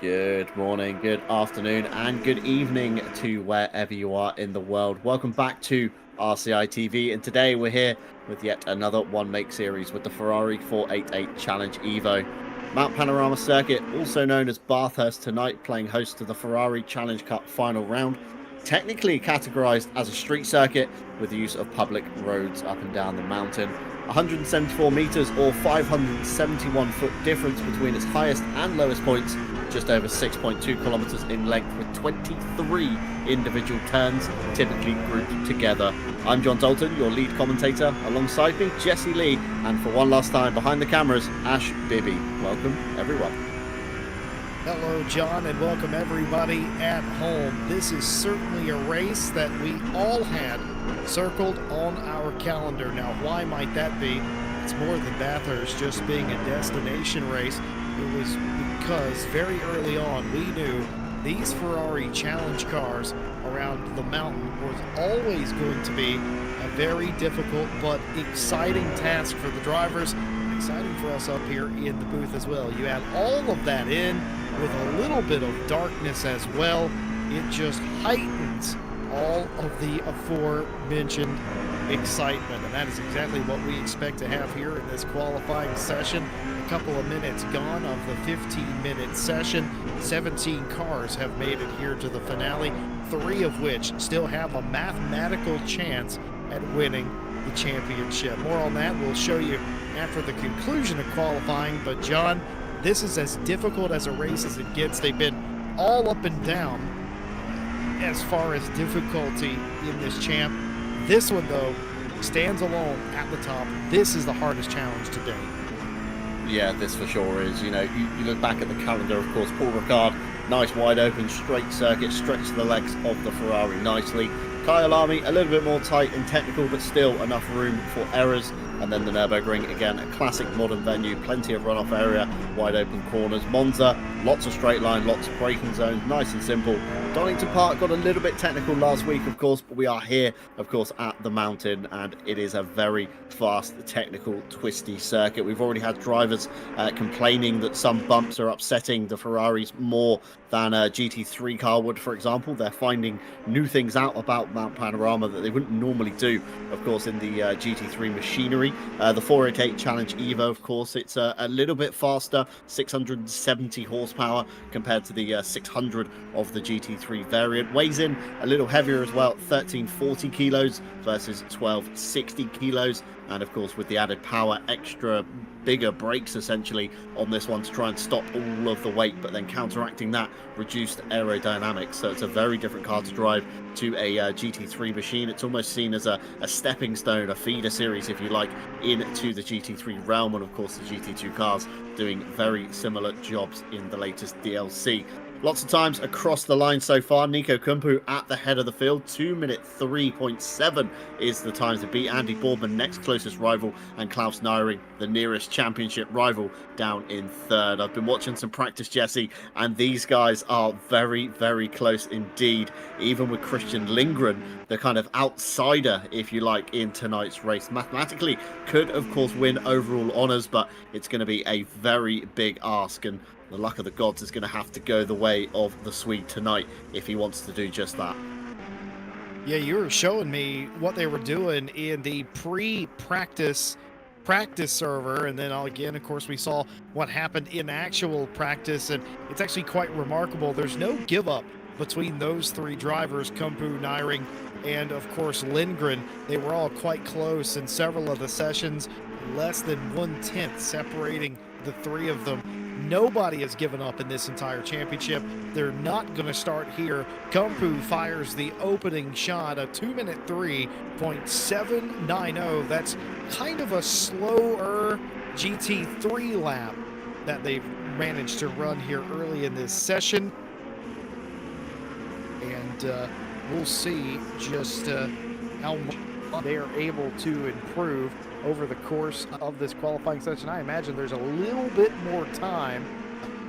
Good morning, good afternoon, and good evening to wherever you are in the world. Welcome back to RCI TV, and today we're here with yet another one make series with the Ferrari 488 Challenge Evo. Mount Panorama Circuit, also known as Bathurst, tonight playing host to the Ferrari Challenge Cup final round. Technically categorized as a street circuit with the use of public roads up and down the mountain. 174 meters or 571 foot difference between its highest and lowest points, just over 6.2 kilometers in length with 23 individual turns, typically grouped together. I'm John Dalton, your lead commentator. Alongside me, Jesse Lee, and for one last time behind the cameras, Ash Bibby. Welcome, everyone. Hello, John, and welcome everybody at home. This is certainly a race that we all had circled on our calendar. Now, why might that be? It's more than Bathurst just being a destination race. It was because very early on we knew these Ferrari challenge cars around the mountain was always going to be a very difficult but exciting task for the drivers, and exciting for us up here in the booth as well. You add all of that in with a little bit of darkness as well, it just heightens all of the aforementioned excitement, and that is exactly what we expect to have here in this qualifying session. A couple of minutes gone of the 15-minute session. 17 cars have made it here to the finale, 3 of which still have a mathematical chance at winning the championship. More on that we'll show you after the conclusion of qualifying, but John, this is as difficult as a race as it gets. They've been all up and down as far as difficulty in this champ. This one, though, stands alone at the top. This is the hardest challenge today. Yeah, this for sure is. You know, you look back at the calendar, of course, Paul Ricard, nice wide open straight circuit, stretched the legs of the Ferrari nicely. Kyle Lamy, a little bit more tight and technical, but still enough room for errors. And then the Nürburgring, again, a classic modern venue, plenty of runoff area, wide open corners. Monza, lots of straight line, lots of braking zones, nice and simple. Donington Park got a little bit technical last week, of course, but we are here, of course, at the mountain, and it is a very fast, technical, twisty circuit. We've already had drivers complaining that some bumps are upsetting the Ferraris more than a GT3 car would, for example. They're finding new things out about Mount Panorama that they wouldn't normally do, of course, in the GT3 machinery. The 488 Challenge Evo, of course, it's a little bit faster, 670 horsepower compared to the 600 of the GT3 variant. Weighs in a little heavier as well, 1340 kilos versus 1260 kilos. And of course, with the added power, extra bigger brakes essentially on this one to try and stop all of the weight, but then counteracting that, reduced aerodynamics. So it's a very different car to drive to a GT3 machine. It's almost seen as a stepping stone, a feeder series, if you like, into the GT3 realm. And of course, the GT2 cars doing very similar jobs in the latest DLC. Lots of times across the line so far. Nico Kumpu at the head of the field. 2-minute 3.7 is the time to beat. Andy Boardman, next closest rival, and Klaus Neiring, the nearest championship rival, down in third. I've been watching some practice, Jesse, and these guys are very, very close indeed. Even with Christian Lindgren, the kind of outsider, if you like, in tonight's race. Mathematically, could, of course, win overall honours, but it's going to be a very big ask, and the luck of the gods is going to have to go the way of the Swede tonight if he wants to do just that. Yeah, you were showing me what they were doing in the pre-practice server, and then again, of course, we saw what happened in actual practice, and it's actually quite remarkable. There's no give up between those 3 drivers, Kumpu, Neiring, and of course Lindgren. They were all quite close in several of the sessions, less than 1/10 separating the 3 of them. Nobody has given up in this entire championship. They're not going to start here. Kumpu fires the opening shot, a 2-minute 3.790. That's kind of a slower GT3 lap that they've managed to run here early in this session. And we'll see just how much they are able to improve over the course of this qualifying session. I imagine there's a little bit more time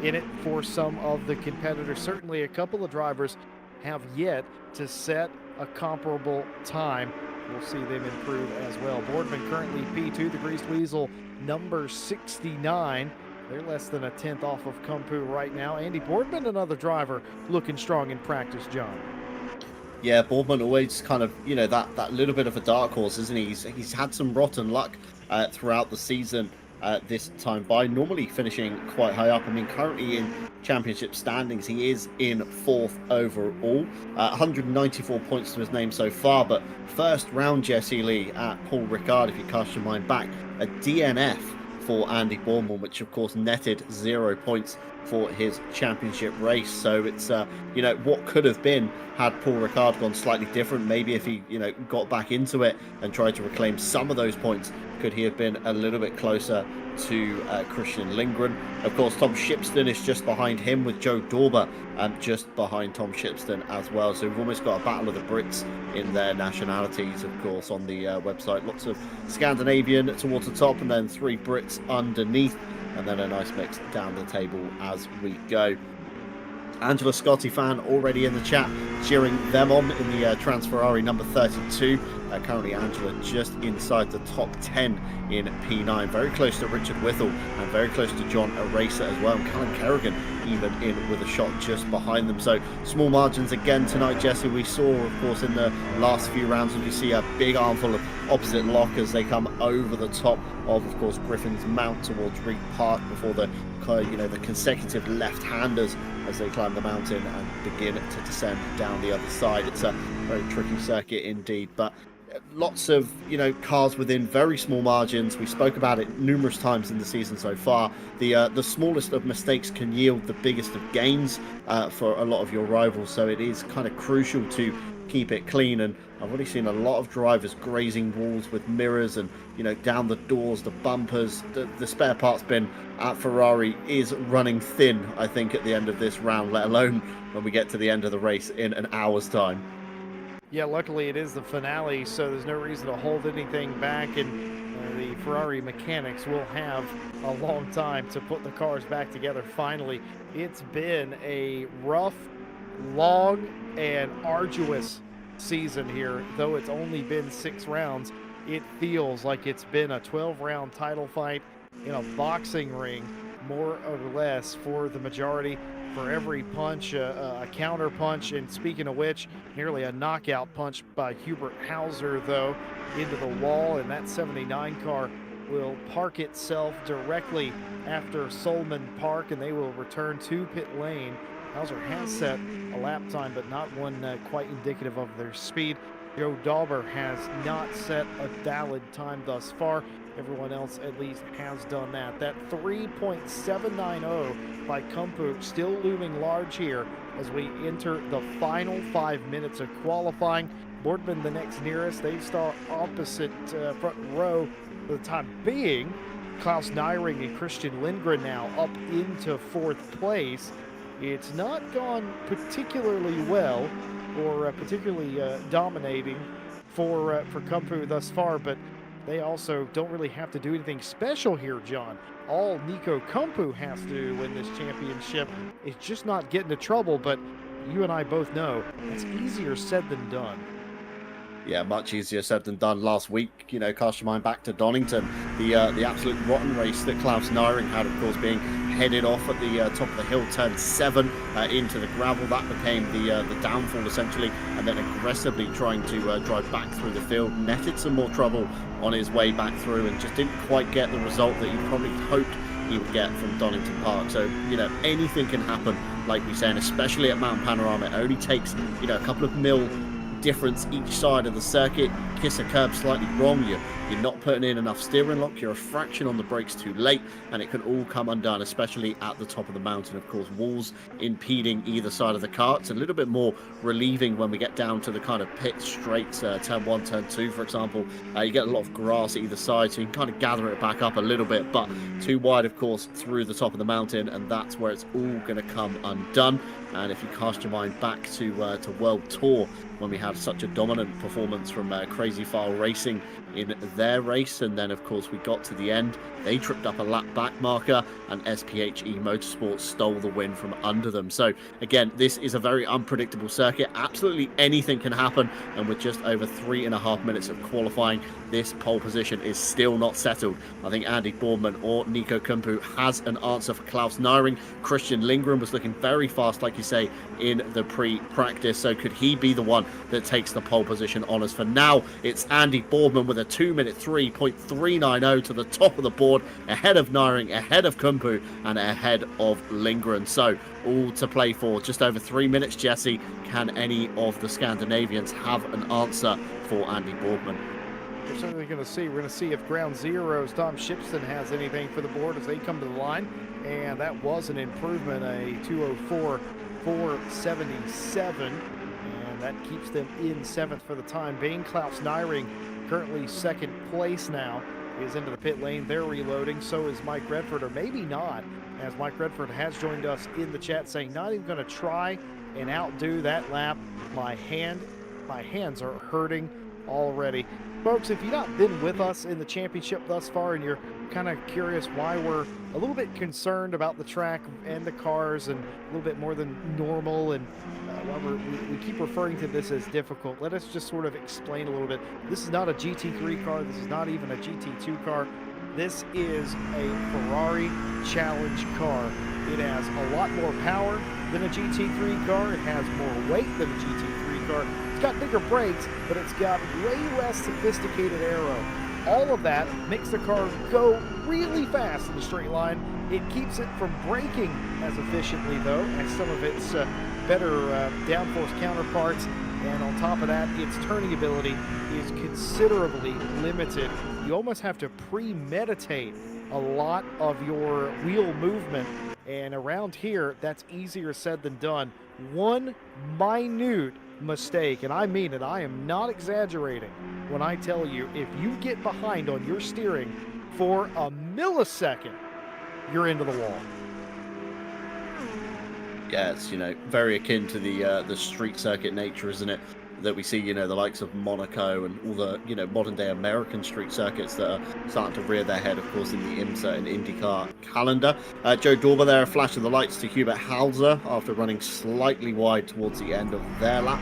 in it for some of the competitors. Certainly a couple of drivers have yet to set a comparable time. We'll see them improve as well. Boardman currently P2, the Greased Weasel number 69. They're less than a tenth off of Kumpu right now. Andy Boardman, another driver, looking strong in practice, John. Yeah, Boardman always kind of, that little bit of a dark horse, isn't he? He's had some rotten luck throughout the season this time by, normally finishing quite high up. I mean, currently in championship standings, he is in 4th overall. 194 points to his name so far, but first round Jesse Lee at Paul Ricard, if you cast your mind back, a DNF for Andy Boardman, which of course netted 0 points for his championship race. So it's what could have been had Paul Ricard gone slightly different. Maybe if he got back into it and tried to reclaim some of those points, could he have been a little bit closer to Christian Lindgren. Of course, Tom Shipston is just behind him, with Joe Dauber just behind Tom Shipston as well. So we've almost got a battle of the Brits in their nationalities, of course, on the website. Lots of Scandinavian towards the top, and then 3 Brits underneath, and then a nice mix down the table as we go. Angela Scotti fan already in the chat, cheering them on in the Transferrari number 32. Currently Angela just inside the top 10 in P9, very close to Richard Whittle and very close to John Eraser as well, and Callum Kerrigan even in with a shot just behind them. So small margins again tonight, Jesse. We saw, of course, in the last few rounds, and you see a big armful of opposite lockers. They come over the top of course, Griffin's Mount towards Reed Park before the consecutive left-handers as they climb the mountain and begin to descend down the other side. It's a very tricky circuit indeed, but lots of cars within very small margins. We spoke about it numerous times in the season so far. The smallest of mistakes can yield the biggest of gains for a lot of your rivals, so it is kind of crucial to keep it clean. And I've already seen a lot of drivers grazing walls with mirrors and down the doors, the bumpers. The spare parts bin at Ferrari is running thin, I think, at the end of this round, let alone when we get to the end of the race in an hour's time. Yeah, luckily it is the finale, so there's no reason to hold anything back, and the Ferrari mechanics will have a long time to put the cars back together finally. It's been a rough, long, and arduous season here. Though it's only been 6 rounds, it feels like it's been a 12-round title fight in a boxing ring, more or less, for the majority. For every punch, a counter punch, and speaking of which, nearly a knockout punch by Hubert Hauser, though, into the wall, and that 79 car will park itself directly after Solomon Park, and they will return to pit lane. Hauser has set a lap time, but not one quite indicative of their speed. Joe Dauber has not set a valid time thus far. Everyone else at least has done that. That 3.790 by Kumpu still looming large here as we enter the final 5 minutes of qualifying. Boardman the next nearest. They start opposite front row for the time being. Klaus Nyring and Christian Lindgren now up into 4th place. It's not gone particularly well or particularly dominating for Kumpu thus far, but they also don't really have to do anything special here, John. All Nico Kumpu has to do in this championship is just not get into trouble, but you and I both know it's easier said than done. Yeah, much easier said than done. Last week, cast your mind back to Donington, the absolute rotten race that Klaus Nyring had, of course, being headed off at the top of the hill, turn 7 into the gravel. That became the downfall, essentially, and then aggressively trying to drive back through the field, netted some more trouble on his way back through, and just didn't quite get the result that he probably hoped he would get from Donington Park. So, anything can happen, like we say, and especially at Mount Panorama. It only takes, a couple of mil difference each side of the circuit. Kiss a curb slightly wrong, you're not putting in enough steering lock, you're a fraction on the brakes too late, and it can all come undone, especially at the top of the mountain. Of course, walls impeding either side of the car. It's a little bit more relieving when we get down to the kind of pit straights, turn 1, turn 2, for example. You get a lot of grass either side, so you can kind of gather it back up a little bit, but too wide, of course, through the top of the mountain, and that's where it's all going to come undone. And if you cast your mind back to World Tour, when we had such a dominant performance from Crazy File Racing in their race. And then, of course, we got to the end. They tripped up a lap back marker, and SPHE Motorsports stole the win from under them. So, again, this is a very unpredictable circuit. Absolutely anything can happen. And with just over 3.5 minutes of qualifying, this pole position is still not settled. I think Andy Boardman or Nico Kumpu has an answer for Klaus Neiring. Christian Lindgren was looking very fast, like you say, in the pre-practice. So could he be the one that takes the pole position honours? For now, it's Andy Boardman with a 2-minute 3.390 to the top of the board, ahead of Neiring, ahead of Kumpu, and ahead of Lindgren. So all to play for. Just over 3 minutes, Jesse. Can any of the Scandinavians have an answer for Andy Boardman? We're certainly going to see. We're going to see if Ground Zero's Tom Shipston has anything for the board as they come to the line. And that was an improvement, a 204.477. And that keeps them in 7th for the time being. Klaus Neiring, currently 2nd place now, is into the pit lane. They're reloading. So is Mike Redford, or maybe not, as Mike Redford has joined us in the chat saying, not even going to try and outdo that lap. My hands are hurting already. Folks, if you've not been with us in the championship thus far and you're kind of curious why we're a little bit concerned about the track and the cars and a little bit more than normal, and why we keep referring to this as difficult, let us just sort of explain a little bit. This is not a GT3 car. This is not even a GT2 car. This is a Ferrari Challenge car. It has a lot more power than a GT3 car. It has more weight than a GT3 car. It's got bigger brakes, but it's got way less sophisticated aero. All of that makes the car go really fast in the straight line. It keeps it from braking as efficiently, though, as some of its better downforce counterparts. And on top of that, its turning ability is considerably limited. You almost have to premeditate a lot of your wheel movement. And around here, that's easier said than done. One minute mistake, and I mean it, I am not exaggerating when I tell you, if you get behind on your steering for a millisecond, you're into the wall. Yeah, it's, very akin to the street circuit nature, isn't it? That we see, the likes of Monaco and all the, modern day American street circuits that are starting to rear their head, of course, in the IMSA and IndyCar calendar. Joe Dorber there, a flash of the lights to Hubert Halzer after running slightly wide towards the end of their lap,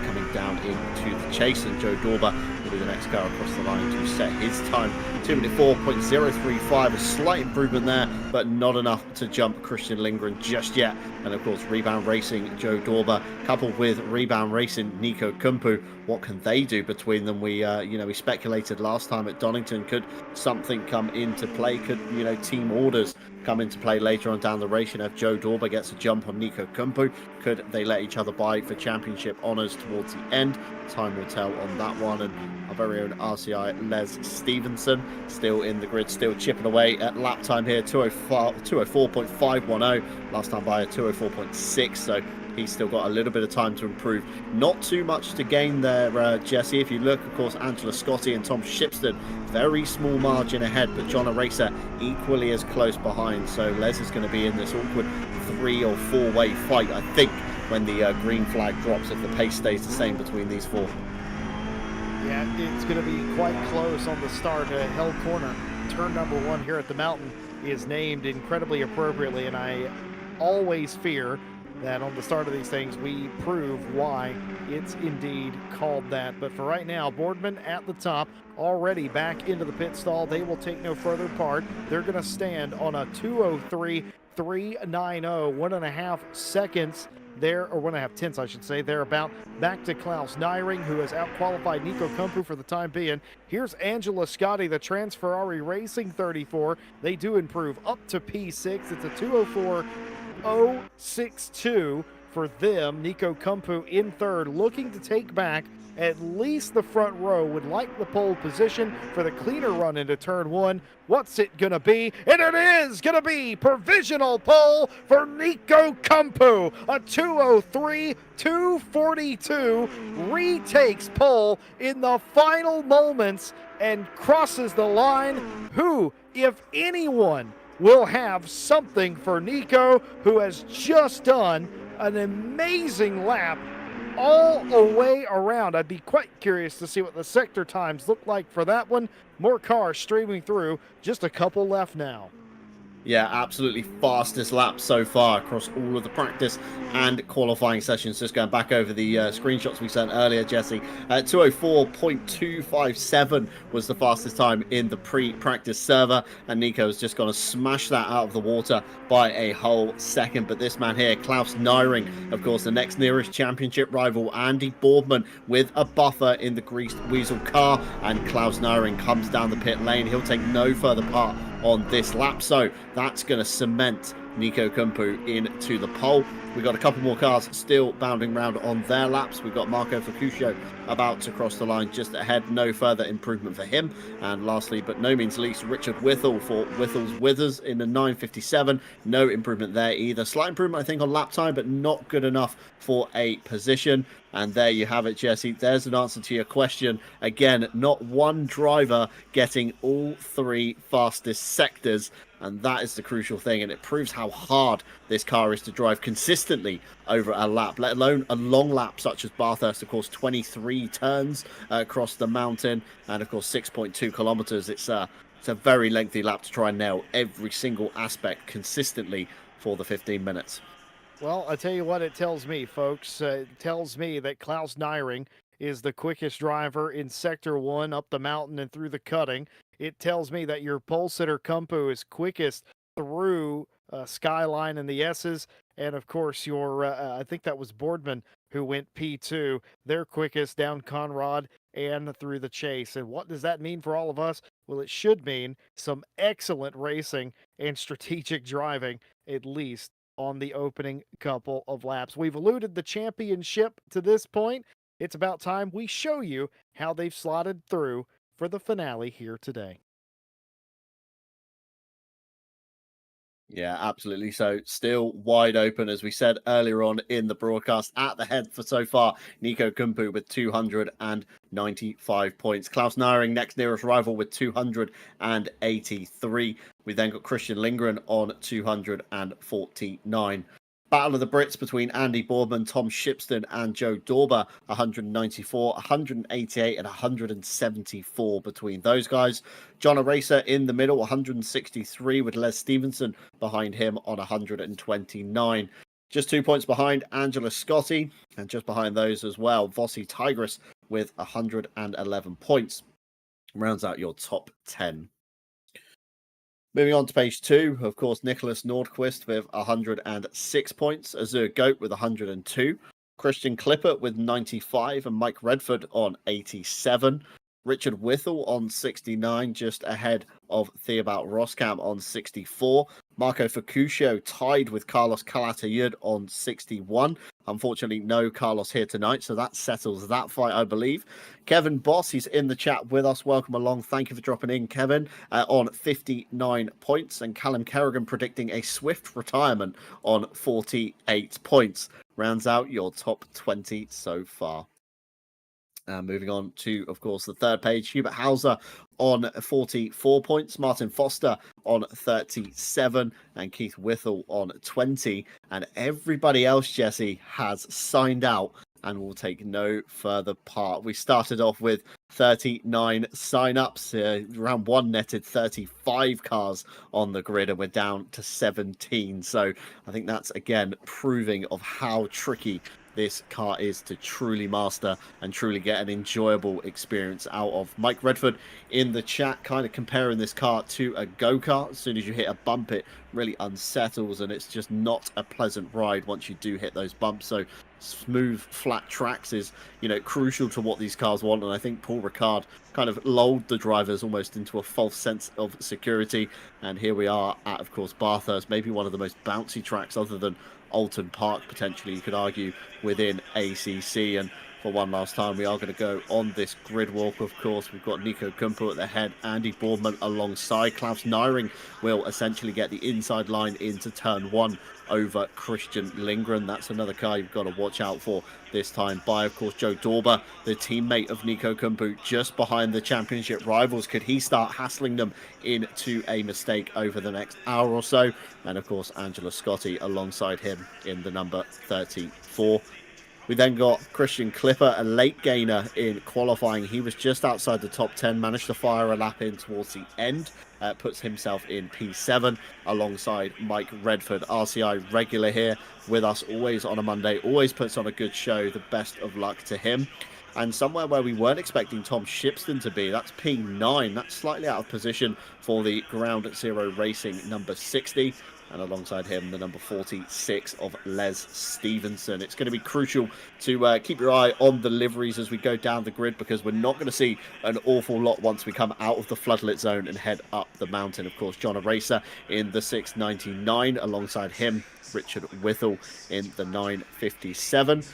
coming down into the chase, and Joe Dorber will be the next car across the line to set his time. 2-minute 4.035, a slight improvement there, but not enough to jump Christian Lindgren just yet. And of course, Rebound Racing, Joe Dorber, coupled with Rebound Racing, Nico Kumpu. What can they do between them? We speculated last time at Donington, could something come into play? Could, team orders come into play later on down the race? If Joe Dorber gets a jump on Nico Kumpu, could they let each other by for championship honours towards the end? Time will tell on that one. And our very own RCI Les Stevenson still in the grid, still chipping away at lap time here, 204.510, last time by a 204.6, so he's still got a little bit of time to improve. Not too much to gain there, Jesse. If you look, of course, Angela Scotti and Tom Shipston, very small margin ahead, but John Aracer equally as close behind. So Les is going to be in this awkward 3 or 4 way fight, I think, when the green flag drops, if the pace stays the same between these four. Yeah, it's going to be quite close on the start. Hell Corner, turn number 1 here at the Mountain, is named incredibly appropriately, and I always fear that on the start of these things we prove why it's indeed called that. But for right now, Boardman at the top, already back into the pit stall. They will take no further part. They're going to stand on a 203.390, 1.5 seconds there, or 1.5 tenths, I should say, thereabout. Back to Klaus Neiring, who has outqualified Nico Kumpu for the time being. Here's Angela Scotti, the Trans Ferrari Racing 34. They do improve up to P6. It's a 204.062 for them. Nico Kumpu in third, looking to take back at least the front row. Would like the pole position for the cleaner run into turn 1. What's it gonna be? And it is gonna be provisional pole for Nico Kumpu. A 203.242 retakes pole in the final moments and crosses the line. Who, if anyone, will have something for Nico, who has just done an amazing lap all the way around. I'd be quite curious to see what the sector times look like for that one. More cars streaming through, just a couple left now. Yeah, absolutely fastest lap so far across all of the practice and qualifying sessions. Just going back over the screenshots we sent earlier, Jesse. 2:04.257 was the fastest time in the pre-practice server, and Nico's just going to smash that out of the water by a whole second. But this man here, Klaus Nyring, of course, the next nearest championship rival, Andy Boardman, with a buffer in the Greased Weasel car, and Klaus Nyring comes down the pit lane. He'll take no further part on this lap, so that's going to cement Nico Kumpu into the pole. We've got a couple more cars still bounding around on their laps. We've got Marco Fucuscio about to cross the line just ahead. No further improvement for him. And lastly, but no means least, Richard Whittle for Whittle's Withers in the 9:57. No improvement there either. Slight improvement, I think, on lap time, but not good enough for a position. And there you have it, Jesse. There's an answer to your question. Again, not one driver getting all three fastest sectors. And that is the crucial thing, and it proves how hard this car is to drive consistently over a lap, let alone a long lap such as Bathurst. Of course, 23 turns across the mountain, and of course 6.2 kilometers. It's a very lengthy lap to try and nail every single aspect consistently for the 15 minutes. Well, I tell you what it tells me, folks. It tells me that Klaus Nyring is the quickest driver in Sector 1 up the mountain and through the cutting. It tells me that your pole sitter Kumpu is quickest through Skyline and the S's. And of course, your I think that was Boardman who went P2. They're quickest down Conrad and through the chase. And what does that mean for all of us? Well, it should mean some excellent racing and strategic driving, at least on the opening couple of laps. We've eluded the championship to this point. It's about time we show you how they've slotted through for the finale here today. Yeah, absolutely. So still wide open, as we said earlier on in the broadcast. At the head for so far, Nico Kumpu with 295 points. Klaus Nyring, next nearest rival, with 283. We then got Christian Lindgren on 249. Battle of the Brits between Andy Boardman, Tom Shipston, and Joe Dorber, 194, 188, and 174 between those guys. John Aracer in the middle, 163, with Les Stevenson behind him on 129. Just 2 points behind Angela Scotti, and just behind those as well, Vossi Tigris with 111 points. Rounds out your top 10. Moving on to page 2, of course, Nicholas Nordquist with 106 points, Azure Goat with 102, Christian Clipper with 95, and Mike Redford on 87. Richard Whittle on 69, just ahead of Theobald Roskam on 64. Marco Fucuscio tied with Carlos Calatayud on 61. Unfortunately, no Carlos here tonight, so that settles that fight, I believe. Kevin Boss, he's in the chat with us. Welcome along. Thank you for dropping in, Kevin, on 59 points. And Callum Kerrigan predicting a swift retirement on 48 points. Rounds out your top 20 so far. Moving on to, of course, the third page, Hubert Hauser on 44 points, Martin Foster on 37, and Keith Whittle on 20. And everybody else, Jesse, has signed out and will take no further part. We started off with 39 sign-ups. Round 1 netted 35 cars on the grid, and we're down to 17. So I think that's, again, proving of how tricky this car is to truly master and truly get an enjoyable experience out of. Mike Redford in the chat kind of comparing this car to a go-kart. As soon as you hit a bump, it really unsettles, and it's just not a pleasant ride once you do hit those bumps. So smooth, flat tracks is, crucial to what these cars want. And I think Paul Ricard kind of lulled the drivers almost into a false sense of security. And here we are at, of course, Bathurst, maybe one of the most bouncy tracks other than Alton Park, potentially, you could argue, within ACC. And for one last time, we are going to go on this grid walk. Of course, we've got Nico Kumpu at the head, Andy Boardman alongside. Klaus Nyring will essentially get the inside line into turn 1 over Christian Lindgren. That's another car you've got to watch out for this time. By, of course, Joe Dorber, the teammate of Nico Kumpu, just behind the championship rivals. Could he start hassling them into a mistake over the next hour or so? And, of course, Angela Scotti alongside him in the number 34. We then got Christian Clipper, a late gainer in qualifying. He was just outside the top 10, managed to fire a lap in towards the end. Puts himself in P7 alongside Mike Redford, RCI regular here with us always on a Monday, always puts on a good show. The best of luck to him. And somewhere where we weren't expecting Tom Shipston to be, that's P9. That's slightly out of position for the Ground Zero Racing number 60. And alongside him, the number 46 of Les Stevenson. It's going to be crucial to keep your eye on the liveries as we go down the grid, because we're not going to see an awful lot once we come out of the floodlit zone and head up the mountain. Of course, John Aracer in the 699. Alongside him, Richard Whittle in the 957.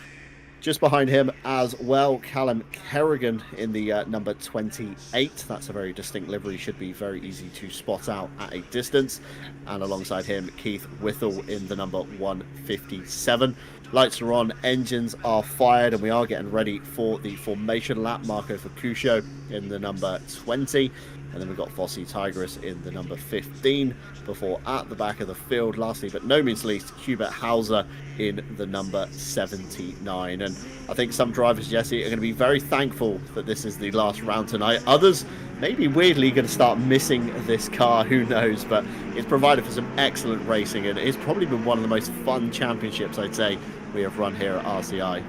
Just behind him as well, Callum Kerrigan in the number 28. That's a very distinct livery, should be very easy to spot out at a distance. And alongside him, Keith Whittle in the number 157. Lights are on, engines are fired, and we are getting ready for the formation lap. Marco Fucuscio in the number 20. And then we've got Vossi Tigris in the number 15, before at the back of the field, lastly but no means least, Hubert Hauser in the number 79. And I think some drivers, Jesse, are going to be very thankful that this is the last round tonight. Others maybe weirdly going to start missing this car, who knows, but it's provided for some excellent racing, and it's probably been one of the most fun championships, I'd say, we have run here at RCI.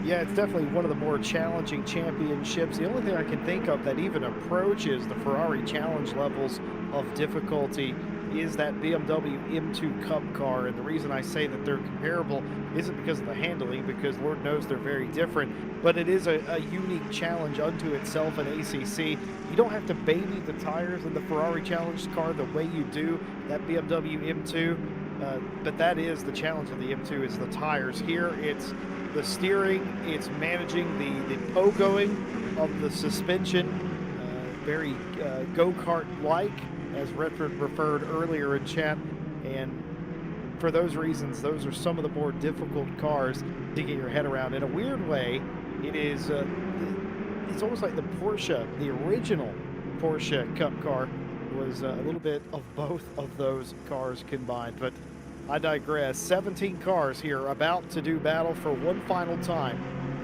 Yeah, it's definitely one of the more challenging championships. The only thing I can think of that even approaches the Ferrari challenge levels of difficulty is that BMW M2 Cup car. And the reason I say that they're comparable isn't because of the handling, because Lord knows they're very different, but it is a unique challenge unto itself in ACC. You don't have to baby the tires in the Ferrari challenge car the way you do that BMW M2. But that is the challenge of the M2, is the tires. Here it's the steering, it's managing the pogoing of the suspension, very go-kart-like, as Redford referred earlier in chat. And for those reasons, those are some of the more difficult cars to get your head around. In a weird way, it is it's almost like the Porsche, the original Porsche Cup car, was a little bit of both of those cars combined. But I digress. 17 cars here about to do battle for one final time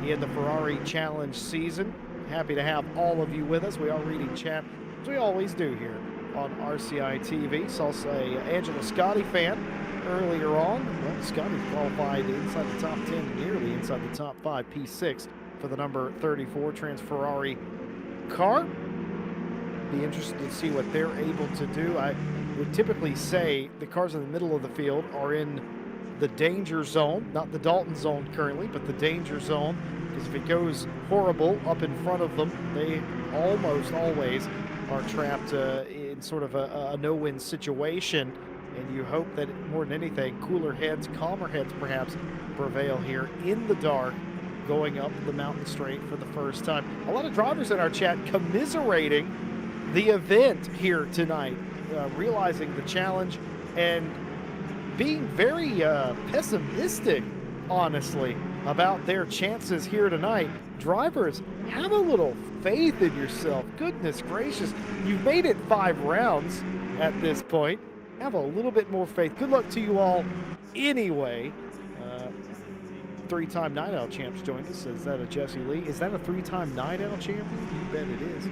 in the Ferrari Challenge season. Happy to have all of you with us. We are reading chat, as we always do here on RCI TV. Saw a Angela Scotti fan earlier on. Well, Scotty qualified inside the top 10, nearly inside the top 5, P6 for the number 34 Trans Ferrari car. Be interested to see what they're able to do. I would typically say the cars in the middle of the field are in the danger zone, not the Dalton zone currently, but the danger zone, because if it goes horrible up in front of them, they almost always are trapped in sort of a no-win situation. And you hope that more than anything, cooler heads, calmer heads perhaps, prevail here in the dark, going up the mountain straight for the first time. A lot of drivers in our chat commiserating the event here tonight, realizing the challenge and being very pessimistic, honestly, about their chances here tonight. Drivers, have a little faith in yourself. Goodness gracious, you've made it 5 rounds at this point. Have a little bit more faith. Good luck to you all anyway. 3-time Night Owl champs joined us. Is that a Jesse Lee? Is that a 3-time Night Owl champion? You bet it is.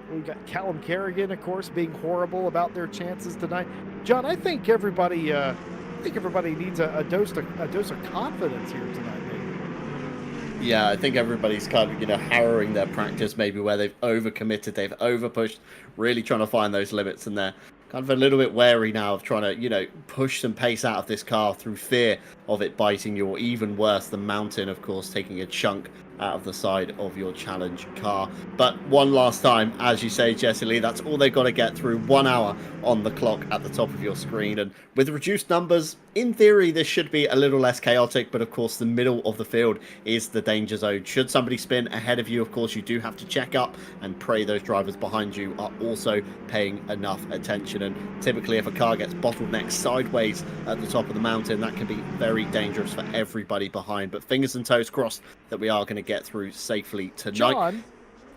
We've got Callum Kerrigan, of course, being horrible about their chances tonight. John, I think everybody needs a dose of confidence here tonight, maybe. Yeah, I think everybody's kind of, harrowing their practice, maybe where they've overcommitted, they've overpushed, really trying to find those limits, and they're kind of a little bit wary now of trying to, push some pace out of this car through fear of it biting you, or even worse, the mountain, of course, taking a chunk out of the side of your challenge car. But one last time, as you say, Jesse Lee, that's all they've got to get through. 1 hour on the clock at the top of your screen, and with reduced numbers, in theory this should be a little less chaotic, but of course the middle of the field is the danger zone. Should somebody spin ahead of you, of course you do have to check up and pray those drivers behind you are also paying enough attention. And typically if a car gets bottlenecked sideways at the top of the mountain, that can be very dangerous for everybody behind. But fingers and toes crossed that we are going to get through safely tonight. John,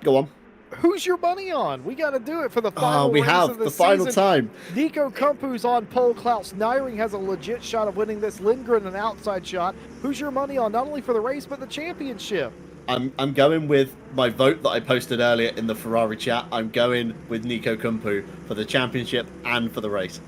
go on. who's your money on? We got to do it for the final We race have of the the final season. time. Nico Kumpu's on pole. Klaus Nyring has a legit shot of winning this. Lindgren an outside shot. Who's your money on not only for the race but the championship? I'm going with my vote that I posted earlier in the Ferrari chat. I'm going with Nico Kumpu for the championship and for the race.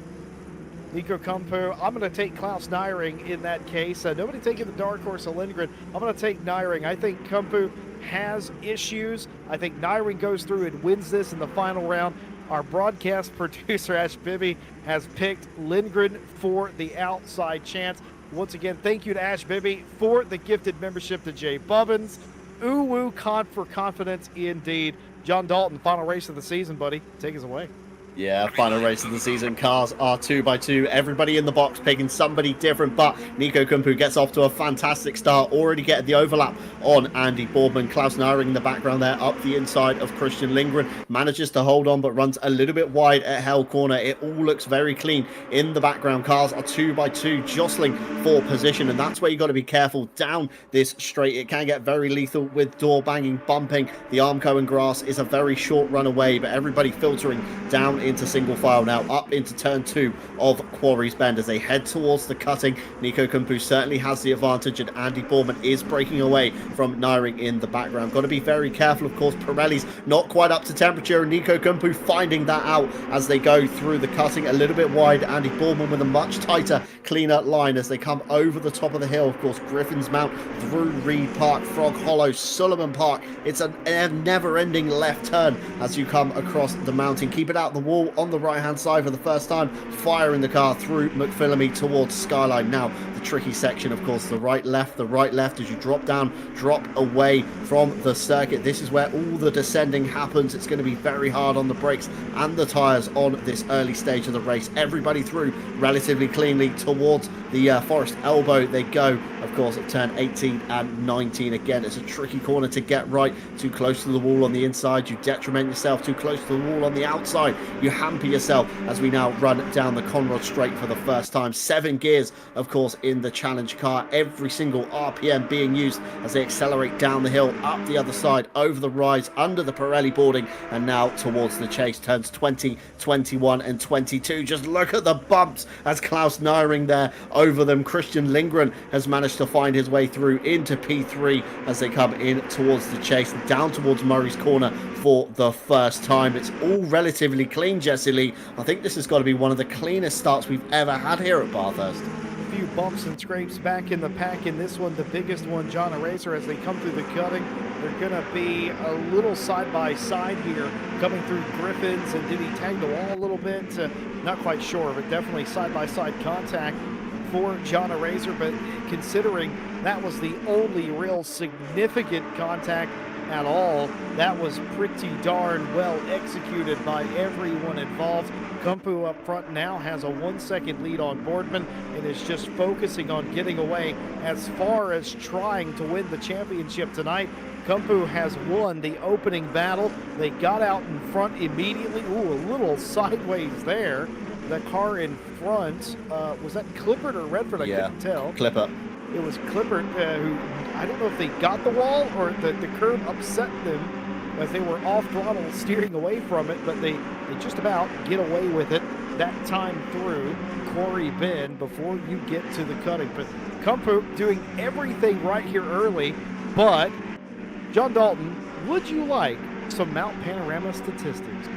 Nico Kumpu. I'm going to take Klaus Nyring in that case. Nobody taking the dark horse of Lindgren. I'm going to take Nyring. I think Kumpu has issues. I think Nyring goes through and wins this in the final round. Our broadcast producer, Ash Bibby, has picked Lindgren for the outside chance. Once again, thank you to Ash Bibby for the gifted membership to Jay Bubbins. Ooh, for confidence indeed. John Dalton, final race of the season, buddy. Take us away. Yeah, final race of the season. Cars are 2x2. Everybody in the box picking somebody different, but Nico Kumpu gets off to a fantastic start. Already getting the overlap on Andy Boardman. Klaus Nyring in the background there, up the inside of Christian Lindgren. Manages to hold on, but runs a little bit wide at Hell Corner. It all looks very clean in the background. Cars are 2x2, jostling for position, and that's where you got to be careful down this straight. It can get very lethal with door banging, bumping. The Armco and grass is a very short run away, but everybody filtering down into single file now, up into turn 2 of Quarry's Bend as they head towards the cutting. Nico Kumpu certainly has the advantage, and Andy Boorman is breaking away from Nyring in the background. Got to be very careful, of course. Pirelli's not quite up to temperature, and Nico Kumpu finding that out as they go through the cutting a little bit wide. Andy Boorman with a much tighter, cleaner line as they come over the top of the hill. Of course, Griffin's Mount, through Reed Park, Frog Hollow, Suleiman Park. It's a never-ending left turn as you come across the mountain. Keep it out the wall on the right-hand side for the first time, firing the car through McPhillamy towards Skyline. Now, the tricky section, of course, the right left as you drop down, drop away from the circuit. This is where all the descending happens. It's going to be very hard on the brakes and the tyres on this early stage of the race. Everybody through relatively cleanly towards the Forest Elbow they go, of course, at turn 18 and 19. Again, it's a tricky corner to get right. Too close to the wall on the inside, you detriment yourself. Too close to the wall on the outside, you hamper yourself as we now run down the Conrod Straight for the first time. 7 gears, of course, in the challenge car. Every single RPM being used as they accelerate down the hill, up the other side, over the rise, under the Pirelli boarding, and now towards the chase. Turns 20, 21, and 22. Just look at the bumps as Klaus Nyring there over them. Christian Lindgren has managed to find his way through into P3 as they come in towards the chase, down towards Murray's Corner for the first time. It's all relatively clean, Jesse Lee. I think this has got to be one of the cleanest starts we've ever had here at Bathurst. A few bumps and scrapes back in the pack in this one, the biggest one, John Eraser, as they come through the cutting. They're going to be a little side-by-side here, coming through Griffin's, and did he tag the wall a little bit? Not quite sure, but definitely side-by-side contact for John Eraser, but considering that was the only real significant contact at all, that was pretty darn well executed by everyone involved. Kumpu up front now has a 1-second lead on Boardman and is just focusing on getting away. As far as trying to win the championship tonight, Kumpu has won the opening battle. They got out in front immediately. Ooh, a little sideways there. The car in front, was that Clippert or Redford? I couldn't tell. Clippert. It was Clippert who, I don't know if they got the wall or the curb upset them as they were off throttle steering away from it, but they just about get away with it that time through Quarry Bend before you get to the cutting. But Kumpu doing everything right here early, but John Dalton, would you like some Mount Panorama statistics?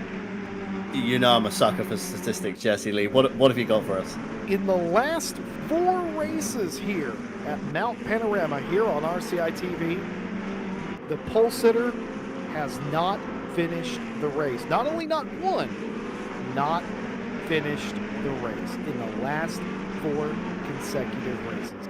You know I'm a sucker for statistics, Jesse Lee. What have you got for us? In the last 4 races here at Mount Panorama here on RCI TV, the pole sitter has not finished the race. Not only not won, not finished the race in the last 4 consecutive races.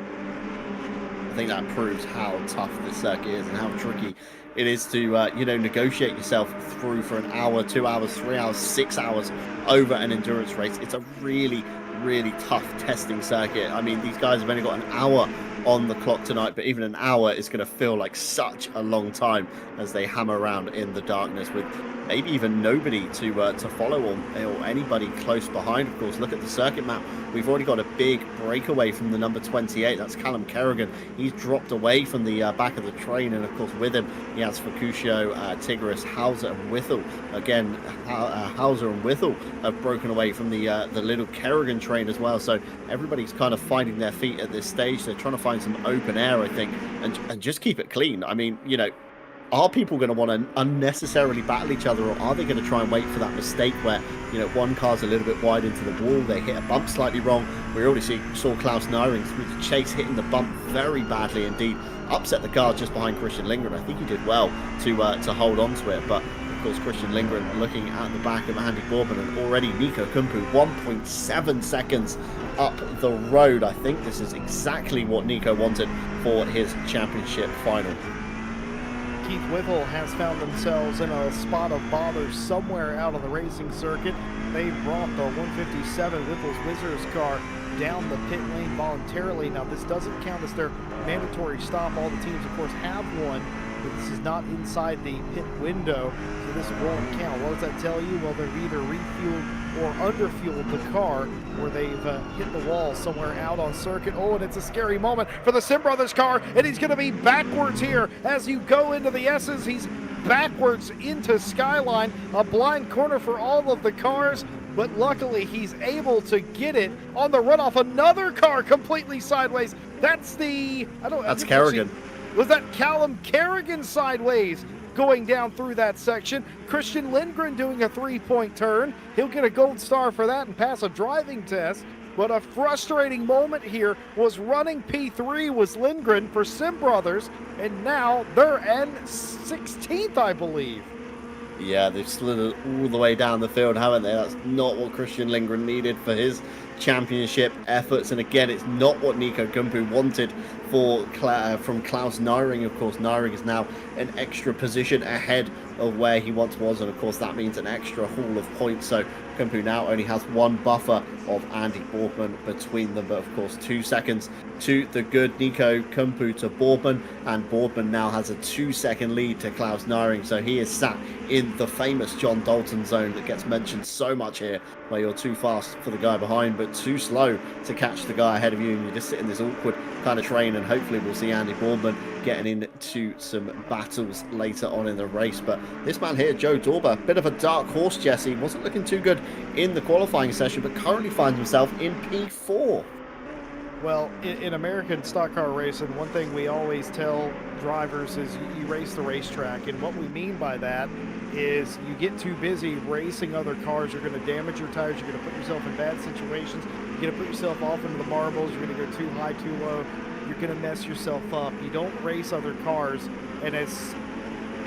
I think that proves how tough this circuit is and how tricky it is to negotiate yourself through for an hour, 2 hours, 3 hours, 6 hours over an endurance race. It's a really really tough testing circuit. I mean, these guys have only got an hour on the clock tonight, but even an hour is going to feel like such a long time as they hammer around in the darkness with maybe even nobody to follow or anybody close behind. Of course, look at the circuit map. We've already got a big breakaway from the number 28. That's Callum Kerrigan. He's dropped away from the back of the train, and of course with him he has Facuccio, Tigris, Hauser and Whittle. Again, Hauser and Whittle have broken away from the little Kerrigan train as well. So everybody's kind of finding their feet at this stage. They're trying to find some open air, I think, and just keep it clean. I mean, you know, are people going to want to unnecessarily battle each other, or are they going to try and wait for that mistake where, you know, one car's a little bit wide into the wall, they hit a bump slightly wrong? We already saw Klaus Nyring through the chase hitting the bump very badly indeed, upset the car just behind Christian Lindgren. I think he did well to hold on to it, but of course Christian Lindgren looking at the back of Andy Bourman, and already Nico Kumpu 1.7 seconds up the road. I think this is exactly what Nico wanted for his championship final. Keith Whipple has found themselves in a spot of bother somewhere out on the racing circuit. They brought the 157 Whipple's Wizards car down the pit lane voluntarily. Now, this doesn't count as their mandatory stop. All the teams, of course, have one, but this is not inside the pit window, so this won't count. What does that tell you? Well, they've either refueled or underfueled the car, or they've hit the wall somewhere out on circuit. Oh, and it's a scary moment for the Sim Brothers car, and he's going to be backwards here as you go into the S's. He's backwards into Skyline, a blind corner for all of the cars, but luckily he's able to get it on the runoff. Another car completely sideways. That's Kerrigan. Was that Callum Kerrigan sideways going down through that section? Christian Lindgren doing a 3-point turn. He'll get a gold star for that and pass a driving test. But a frustrating moment here was running P3 was Lindgren for Sim Brothers, and now they're in 16th, I believe. Yeah, they've slid all the way down the field, haven't they? That's not what Christian Lindgren needed for his championship efforts, and again, it's not what Nico Kumpu wanted from Klaus Nyring. Of course, Nyring is now an extra position ahead of where he once was, and of course that means an extra haul of points. So Kumpu now only has one buffer of Andy Bourman between them, but of course 2 seconds to the good Nico Kumpu to Bourman, and Bourman now has a 2-second lead to Klaus Nyring. So he is sat in the famous John Dalton zone that gets mentioned so much here, where you're too fast for the guy behind but too slow to catch the guy ahead of you, and you just sit in this awkward kind of train. And hopefully we'll see Andy Bourman getting into some battles later on in the race. But this man here, Joe Dorber, bit of a dark horse, Jesse, wasn't looking too good in the qualifying session, but currently finds himself in P4. Well, in American stock car racing, one thing we always tell drivers is you race the racetrack, and what we mean by that is you get too busy racing other cars, you're going to damage your tires, you're going to put yourself in bad situations, you're going to put yourself off into the marbles, you're going to go too high, too low, you're going to mess yourself up. You don't race other cars, and as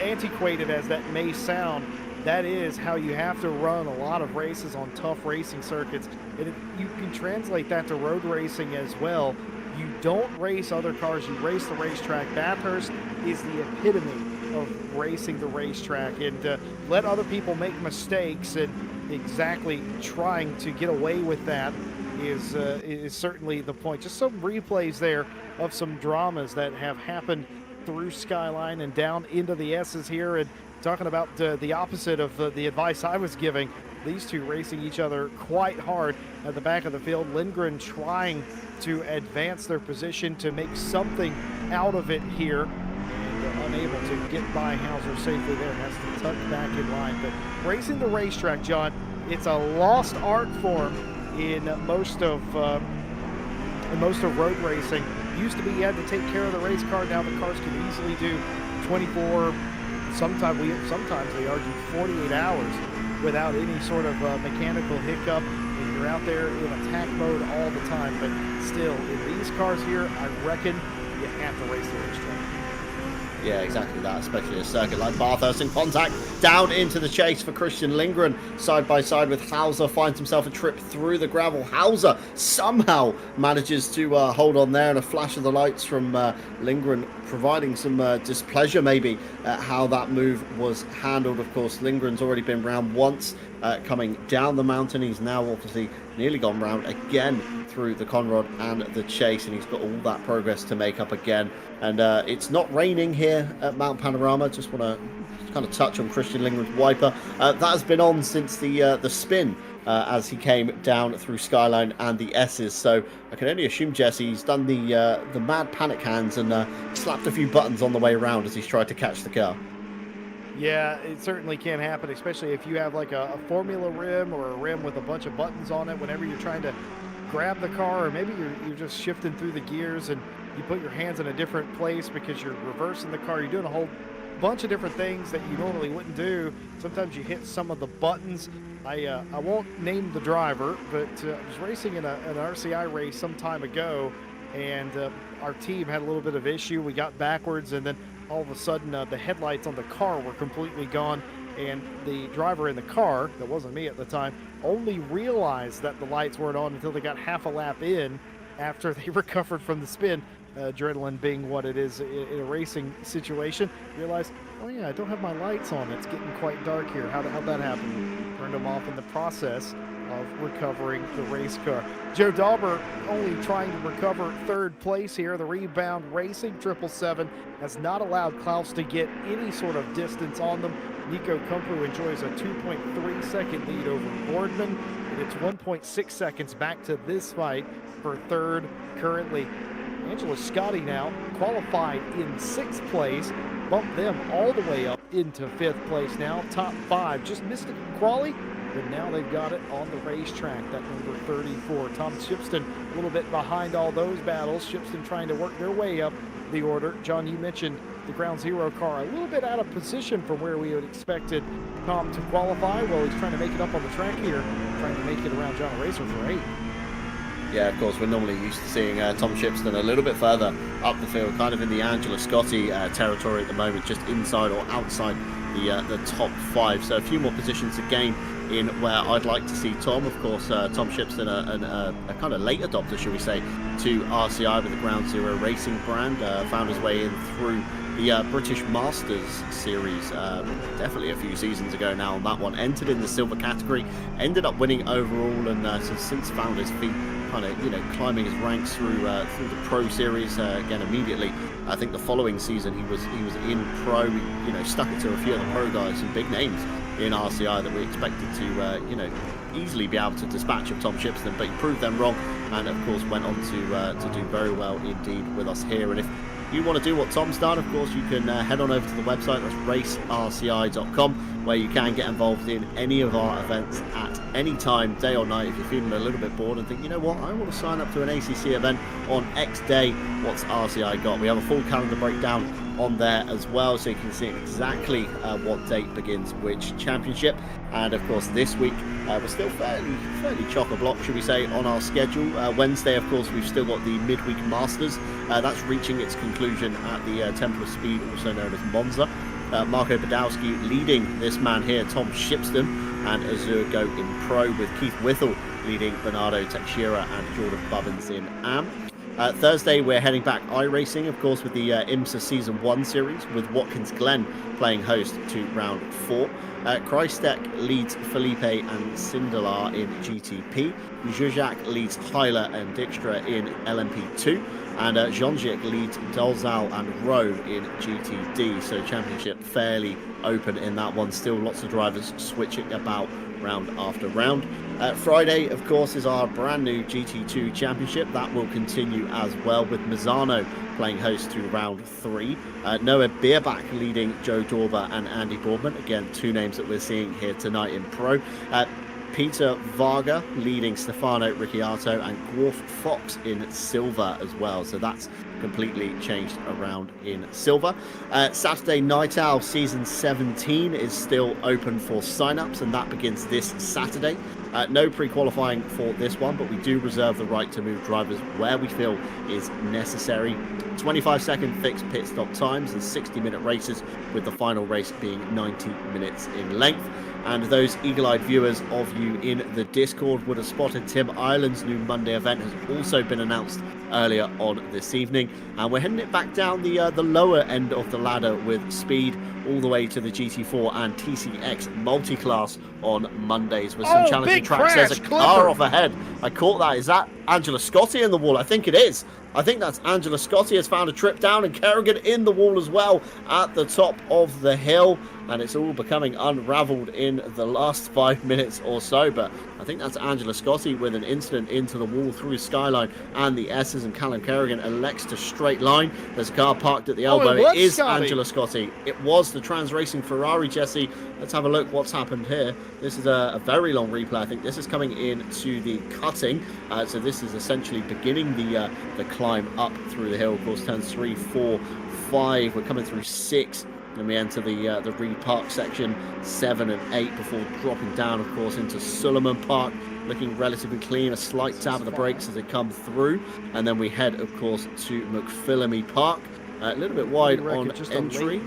antiquated as that may sound, that is how you have to run a lot of races on tough racing circuits. And you can translate that to road racing as well. You don't race other cars, you race the racetrack. Bathurst is the epitome of racing the racetrack, and let other people make mistakes, and exactly trying to get away with that is certainly the point. Just some replays there of some dramas that have happened through Skyline and down into the S's here, and talking about the opposite of the advice I was giving. These two racing each other quite hard at the back of the field. Lindgren trying to advance their position to make something out of it here, and unable to get by Hauser safely there. Has to tuck back in line. But racing the racetrack, John, it's a lost art form in most of road racing. Used to be you had to take care of the race car. Now the cars can easily do 24. Sometimes they argue 48 hours without any sort of mechanical hiccup, and you're out there in attack mode all the time. But still, in these cars here, I reckon you have to race the racetrack. Yeah, exactly that, especially a circuit like Bathurst. In contact, down into the chase for Christian Lindgren, side by side with Hauser, finds himself a trip through the gravel. Hauser somehow manages to hold on there, and a flash of the lights from Lindgren providing some displeasure maybe at how that move was handled. Of course, Lindgren's already been round once coming down the mountain. He's now obviously nearly gone round again through the Conrod and the Chase, and he's got all that progress to make up again. And it's not raining here at Mount Panorama. Just want to kind of touch on Christian Lingman's wiper. That has been on since the spin as he came down through Skyline and the S's. So I can only assume, Jesse, he's done the mad panic hands and slapped a few buttons on the way around as he's tried to catch the car. Yeah, it certainly can happen, especially if you have like a Formula rim or a rim with a bunch of buttons on it. Whenever you're trying to grab the car, or maybe you're just shifting through the gears and you put your hands in a different place because you're reversing the car. You're doing a whole bunch of different things that you normally wouldn't do. Sometimes you hit some of the buttons. I won't name the driver, but I was racing in an RCI race some time ago, and our team had a little bit of issue. We got backwards, and then all of a sudden the headlights on the car were completely gone, and the driver in the car, that wasn't me at the time, only realized that the lights weren't on until they got half a lap in after they recovered from the spin. Adrenaline being what it is in a racing situation, realized, oh yeah, I don't have my lights on. It's getting quite dark here. How'd that happen? Turned them off in the process of recovering the race car. Joe Dauber only trying to recover third place here. The Rebound Racing 777 has not allowed Klaus to get any sort of distance on them. Nico Kumpu enjoys a 2.3 second lead over Boardman, and it's 1.6 seconds back to this fight for third currently. Angela Scotti now qualified in sixth place, bumped them all the way up into fifth place now. Top five, just missed it in quali, but now they've got it on the racetrack. That number 34, Tom Shipston, a little bit behind all those battles. Shipston trying to work their way up the order. John, you mentioned the Ground Zero car a little bit out of position from where we had expected Tom to qualify. Well, he's trying to make it up on the track here, trying to make it around John Racer for 8. Yeah, of course, we're normally used to seeing Tom Shipston a little bit further up the field, kind of in the Angela Scotti territory at the moment, just inside or outside the top 5. So a few more positions to gain in where I'd like to see Tom. Of course, Tom Shipston, a kind of late adopter, should we say, to RCI with the Ground Zero Racing brand. Found his way in through the British Masters series definitely a few seasons ago now on that one. Entered in the silver category, ended up winning overall, and has since found his feet kind of, climbing his ranks through the pro series again immediately. I think the following season he was in pro. He, stuck it to a few of the pro guys, some big names in RCI that we expected to easily be able to dispatch of Tom Shipston, but he proved them wrong, and of course went on to do very well indeed with us here. And if you want to do what Tom's done, of course you can head on over to the website. That's racerci.com, where you can get involved in any of our events at any time, day or night. If you're feeling a little bit bored and think, you know what, I want to sign up to an ACC event on X day, what's RCI got? We have a full calendar breakdown on there as well, so you can see exactly what date begins which championship. And of course this week we're still fairly chock-a-block, should we say, on our schedule. Wednesday, of course, we've still got the midweek Masters. That's reaching its conclusion at the Temple of Speed, also known as Monza. Marco Badowski leading this man here, Tom Shipston, and Azure go in pro, with Keith Whittle leading Bernardo Teixeira and Jordan Bubbins in AM. Thursday, we're heading back iRacing, of course, with the IMSA Season 1 series, with Watkins Glen playing host to round 4. Kreistek leads Felipe and Sindelar in GTP. Zuzak leads Hyler and Dijkstra in LMP2. And Jean-Jacques leads Dalzal and Rowe in GTD. So championship fairly open in that one. Still lots of drivers switching about round after round. Friday, of course, is our brand new GT2 championship. That will continue as well, with Mazzano playing host to round 3. Noah Bierbach leading Joe Dorber and Andy Boardman. Again, two names that we're seeing here tonight in pro. Peter Varga leading Stefano Ricciardo, and Gworf Fox in silver as well. So that's completely changed around in silver. Saturday Night Owl Season 17 is still open for sign-ups, and that begins this Saturday. No pre-qualifying for this one, but we do reserve the right to move drivers where we feel is necessary. 25-second fixed pit stop times and 60-minute races, with the final race being 90 minutes in length. And those eagle-eyed viewers of you in the Discord would have spotted Tim Ireland's new Monday event has also been announced earlier on this evening. And we're heading it back down the lower end of the ladder with speed, all the way to the GT4 and TCX multi-class on Mondays with some challenging big tracks. There's a crash, car Clipper. off ahead. I caught that. Is that Angela Scotti in the wall? I think it is. I think that's Angela Scotti has found a trip down, and Kerrigan in the wall as well at the top of the hill. And it's all becoming unraveled in the last 5 minutes or so. But I think that's Angela Scotti with an incident into the wall through Skyline and the S's, and Callum Kerrigan elects to straight line. There's a car parked at the elbow. It is Scotty. Angela Scotti. It was the Trans Racing Ferrari, Jesse. Let's have a look what's happened here. This is a very long replay. I think this is coming into the cutting. So this is essentially beginning the climb up through the hill. Of course, turns 3, 4, 5. We're coming through 6. Then we enter the Reed Park section 7 and 8 before dropping down, of course, into Suleiman Park, looking relatively clean. A slight tap of the brakes as they come through, and then we head, of course, to McPhillamy Park. A little bit wide on entry,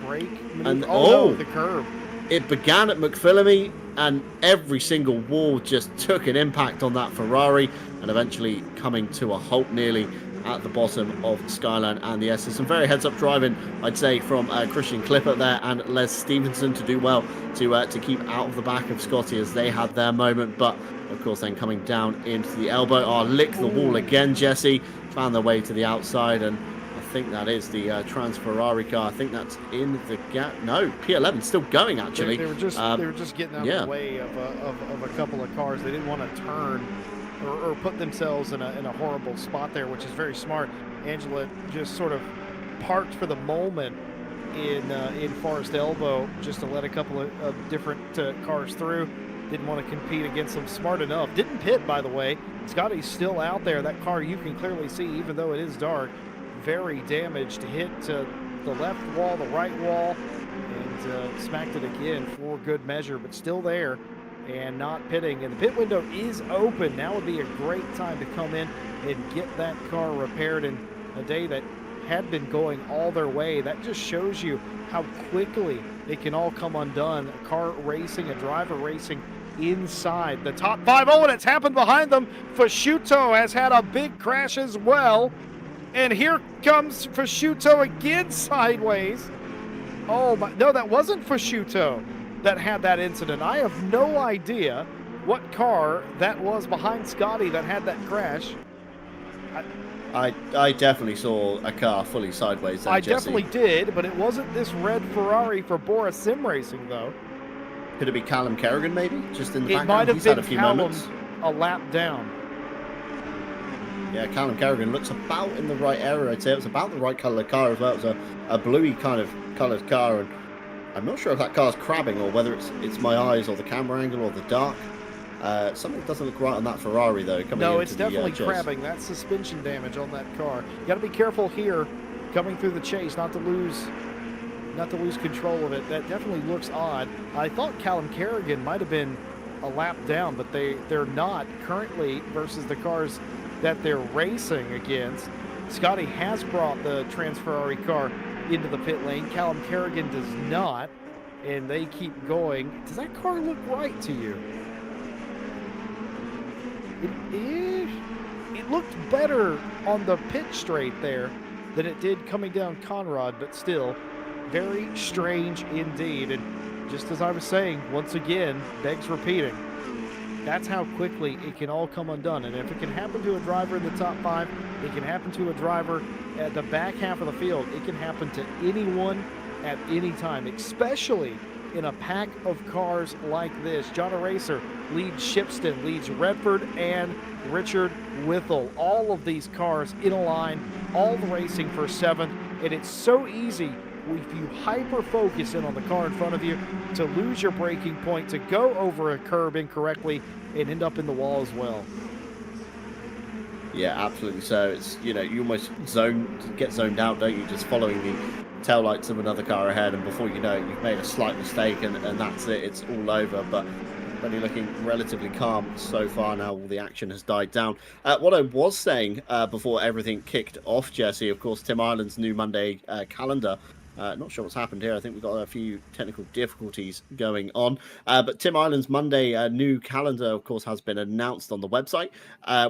and the curb. It began at McPhillamy, and every single wall just took an impact on that Ferrari, and eventually coming to a halt nearly at the bottom of Skyline and the S's. Some very heads-up driving, I'd say, from Christian Clipper there and Les Stevenson to do well to keep out of the back of Scotty as they had their moment. But, of course, then coming down into the elbow. Lick the wall again, Jesse. Found their way to the outside, and I think that is the Trans Ferrari car. I think that's in the gap. No, P11 still going, actually. They were just getting out of the way of a couple of cars. They didn't want to turn or put themselves in a horrible spot there, which is very smart. Angela just sort of parked for the moment in Forest Elbow just to let a couple of different cars through. Didn't want to compete against them. Smart enough. Didn't pit, by the way. Scotty's still out there. That car you can clearly see, even though it is dark, very damaged. Hit the left wall, the right wall, and smacked it again for good measure, but still there and not pitting. And the pit window is open. Now would be a great time to come in and get that car repaired in a day that had been going all their way. That just shows you how quickly it can all come undone. A car racing, a driver racing inside the top 5. Oh, and it's happened behind them. Fasciuto has had a big crash as well. And here comes Fasciuto again sideways. Oh, my, no, that wasn't Fasciuto that had that incident. I have no idea what car that was behind Scotty that had that crash. I definitely saw a car fully sideways there, Jesse. Definitely did, but it wasn't this red Ferrari for Boris Sim Racing, though. Could it be Callum Kerrigan, maybe? Just in the background? It might have He's been had a few Callum moments. a lap down. Yeah, Callum Kerrigan looks about in the right area, I'd say. It was about the right colour car as well. It was a bluey kind of coloured car, and I'm not sure if that car's crabbing or whether it's my eyes or the camera angle or the dark. Something doesn't look right on that Ferrari, though. No, it's definitely crabbing. That's suspension damage on that car. You got to be careful here, coming through the chase, not to lose control of it. That definitely looks odd. I thought Callum Kerrigan might have been a lap down, but they're not currently versus the cars that they're racing against. Scotty has brought the Trans Ferrari car into the pit lane. Callum Kerrigan does not, and they keep going. Does that car look right to you? It looked better on the pit straight there than it did coming down Conrad, but still very strange indeed. And just as I was saying, once again, begs repeating. That's how quickly it can all come undone. And if it can happen to a driver in the top 5, it can happen to a driver at the back half of the field. It can happen to anyone at any time, especially in a pack of cars like this. John Eraser leads Shipston, leads Redford and Richard Whittle. All of these cars in a line, all the racing for 7. And it's so easy if you hyper-focus in on the car in front of you to lose your braking point, to go over a curb incorrectly and end up in the wall as well. Yeah, absolutely. So it's, you almost get zoned out, don't you? Just following the taillights of another car ahead, and before you know it, you've made a slight mistake, and that's it. It's all over. But really looking relatively calm so far now. All the action has died down. What I was saying before everything kicked off, Jesse, of course, Tim Ireland's new Monday calendar Not sure what's happened here. I think we've got a few technical difficulties going on. But Tim Island's Monday new calendar, of course, has been announced on the website.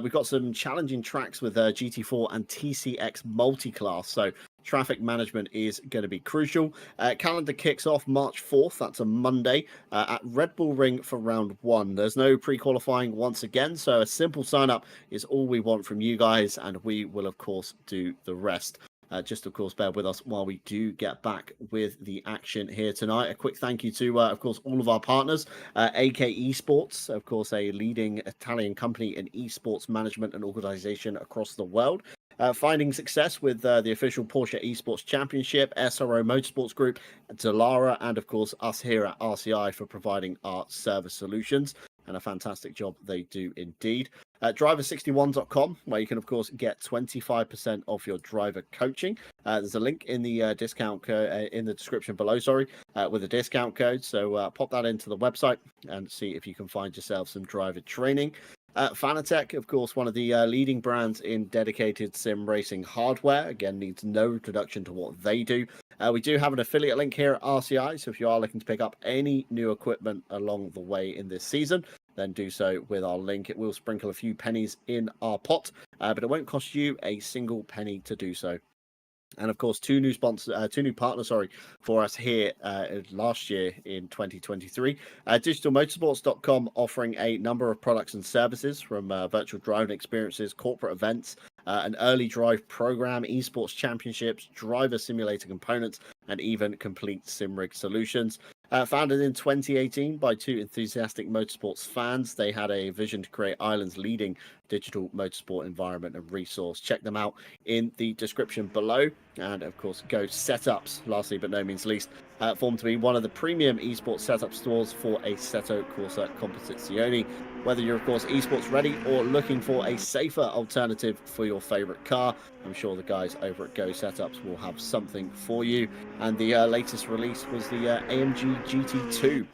We've got some challenging tracks with GT4 and TCX multi-class. So traffic management is going to be crucial. Calendar kicks off March 4th. That's a Monday at Red Bull Ring for round 1. There's no pre-qualifying once again. So a simple sign-up is all we want from you guys. And we will, of course, do the rest. Just, of course, bear with us while we do get back with the action here tonight. A quick thank you to, of course, all of our partners. AK Esports, of course, a leading Italian company in esports management and organization across the world. Finding success with the official Porsche Esports Championship, SRO Motorsports Group, Delara, and, of course, us here at RCI for providing our service solutions. And a fantastic job they do indeed. Driver61.com, where you can, of course, get 25% off your driver coaching. There's a link in the discount in the description below, with a discount code. So pop that into the website and see if you can find yourself some driver training. Fanatec, of course, one of the leading brands in dedicated sim racing hardware. Again, needs no introduction to what they do. We do have an affiliate link here at RCI, so if you are looking to pick up any new equipment along the way in this season, then do so with our link. It will sprinkle a few pennies in our pot, but it won't cost you a single penny to do so. And of course, two new partners, for us here last year in 2023. Digitalmotorsports.com offering a number of products and services from virtual driving experiences, corporate events, an early drive program, esports championships, driver simulator components, and even complete sim rig solutions. Founded in 2018 by two enthusiastic motorsports fans, they had a vision to create Ireland's leading digital motorsport environment and resource. Check them out in the description below. And of course, Go Setups, lastly but no means least, formed to be one of the premium esports setup stores for Assetto Corsa Competizione. Whether you're, of course, esports ready or looking for a safer alternative for your favorite car, I'm sure the guys over at Go Setups will have something for you. And the latest release was the AMG GT2.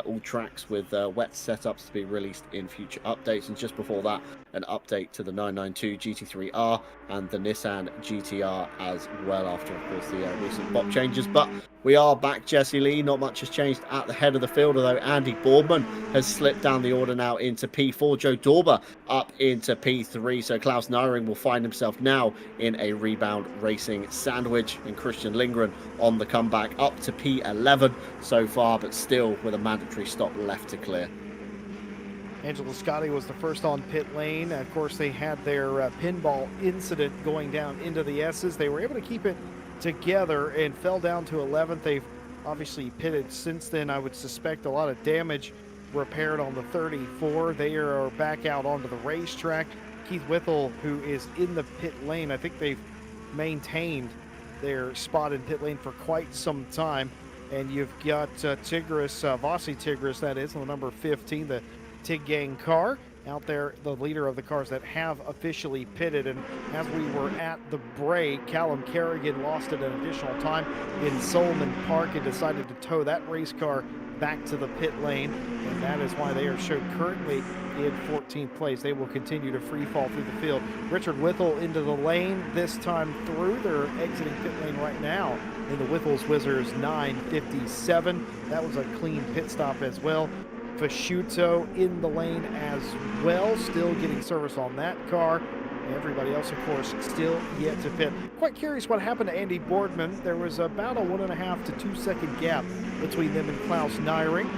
All tracks with wet setups to be released in future updates. And just before that, an update to the 992 GT3R and the Nissan GTR as well, after, of course, the recent bop changes. But we are back, Jesse Lee. Not much has changed at the head of the field, although Andy Boardman has slipped down the order now into P4. Joe Dorber up into P3. So Klaus Nyring will find himself now in a rebound racing sandwich. And Christian Lindgren on the comeback up to P11 so far, but still with a mandatory stop left to clear. Angelo Scotti was the first on pit lane. Of course, they had their pinball incident going down into the S's. They were able to keep it together and fell down to 11th. They've obviously pitted since then. I would suspect a lot of damage repaired on the 34. They are back out onto the racetrack. Keith Whittle, who is in the pit lane, I think they've maintained their spot in pit lane for quite some time. And you've got Tigris, Vossi Tigris, that is, on the number 15, the Tig Gang car out there, the leader of the cars that have officially pitted. And as we were at the break, Callum Kerrigan lost it an additional time in Solomon Park and decided to tow that race car back to the pit lane, and that is why they are shown currently in 14th place. They will continue to free fall through the field. Richard Whittle into the lane this time through. They're exiting pit lane right now in the Whittle's Wizards 957. That was a clean pit stop as well. Fasciuto in the lane as well, still getting service on that car. Everybody else, of course, still yet to pit. Quite curious what happened to Andy Boardman. There was about a 1.5 to 2 second gap between them and Klaus Nyring.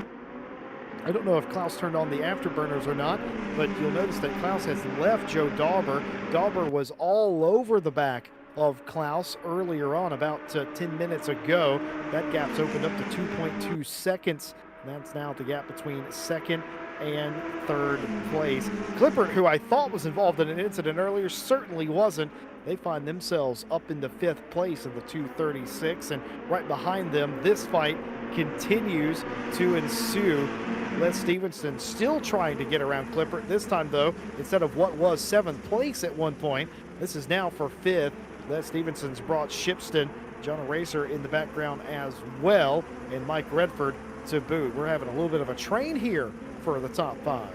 I don't know if Klaus turned on the afterburners or not, but you'll notice that Klaus has left Joe Dauber. Dauber was all over the back of Klaus earlier on, about 10 minutes ago. That gap's opened up to 2.2 seconds. That's now the gap between second and third place. Clippert, who I thought was involved in an incident earlier, certainly wasn't. They find themselves up in the 5th place in the 236, and right behind them, this fight continues to ensue. Les Stevenson still trying to get around Clippert. This time, though, instead of what was 7th place at one point, this is now for 5th. Les Stevenson's brought Shipston, Jonah Racer in the background as well, and Mike Redford to boot. We're having a little bit of a train here for the top 5.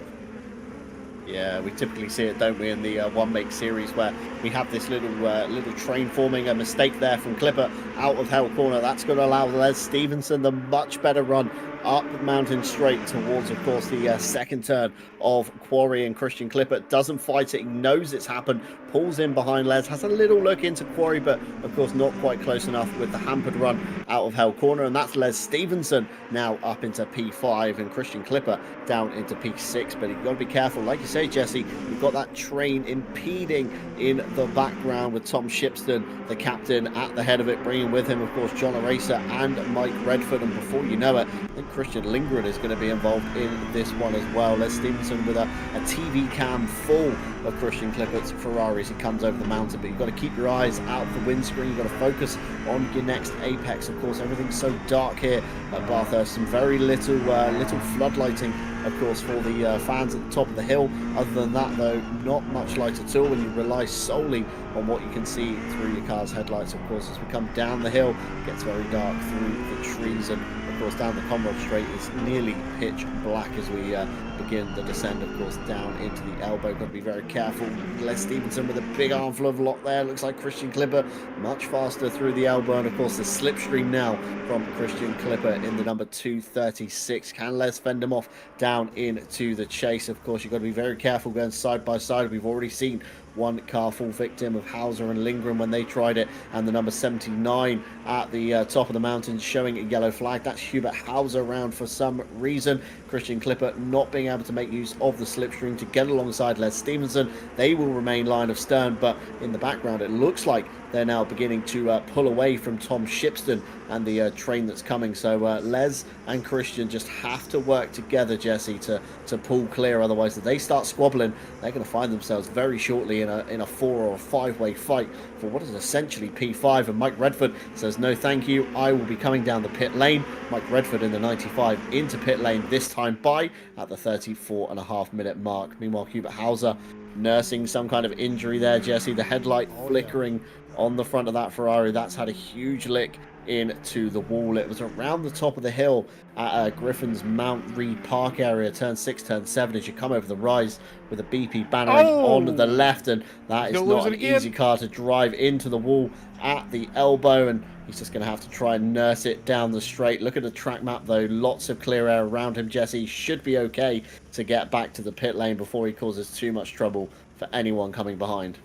Yeah, we typically see it, don't we, in the one-make series where we have this little train forming. A mistake there from Clipper out of Hell Corner. That's going to allow Les Stevenson the much better run up Mountain Straight towards, of course, the second turn of Quarry. And Christian Clipper doesn't fight it. He knows it's happened, pulls in behind Les, has a little look into Quarry, but of course not quite close enough with the hampered run out of Hell Corner. And that's Les Stevenson now up into P5 and Christian Clipper down into P6. But you've got to be careful, like you say, Jesse, you've got that train impeding in the background with Tom Shipston, the captain, at the head of it, bringing with him, of course, John Eraser and Mike Redford. And before you know it, I think Christian Lindgren is going to be involved in this one as well. Les Stevenson with a TV cam full of Christian Clipper's Ferrari as he comes over the mountain. But you've got to keep your eyes out of the windscreen. You've got to focus on your next apex. Of course, everything's so dark here at Bathurst. Some very little floodlighting, of course, for the fans at the top of the hill. Other than that, though, not much light at all, and you rely solely on what you can see through your car's headlights. Of course, as we come down the hill, it gets very dark through the trees, and of course down the Comrade Straight is nearly pitch black as we begin the descent, of course, down into the elbow. Got to be very careful. Les Stevenson with a big armful of lock there. Looks like Christian Clipper much faster through the elbow, and of course the slipstream now from Christian Clipper in the number 236. Can Les fend him off down into the chase? Of course, you've got to be very careful going side by side. We've already seen one car fall victim of Hauser and Lindgren when they tried it, and the number 79 at the top of the mountain showing a yellow flag. That's Hubert Hauser around for some reason. Christian Clipper not being able to make use of the slipstream to get alongside Les Stevenson. They will remain line of stern, but in the background it looks like they're now beginning to pull away from Tom Shipston and the train that's coming. So Les and Christian just have to work together, Jesse, to pull clear. Otherwise, if they start squabbling, they're going to find themselves very shortly in a 4 or 5 way fight for what is essentially P5. And Mike Redford says, no thank you, I will be coming down the pit lane. Mike Redford in the 95 into pit lane, this time by at the 34.5-minute mark. Meanwhile, Hubert Hauser nursing some kind of injury there, Jesse. The headlight flickering on the front of that Ferrari. That's had a huge lick into the wall. It was around the top of the hill at Griffin's Mount Reed Park area, turn 6, turn 7, as you come over the rise with a BP banner on the left, and that is not an easy car to drive into the wall at the elbow, and he's just going to have to try and nurse it down the straight. Look at the track map, though. Lots of clear air around him, Jesse. Should be okay to get back to the pit lane before he causes too much trouble for anyone coming behind.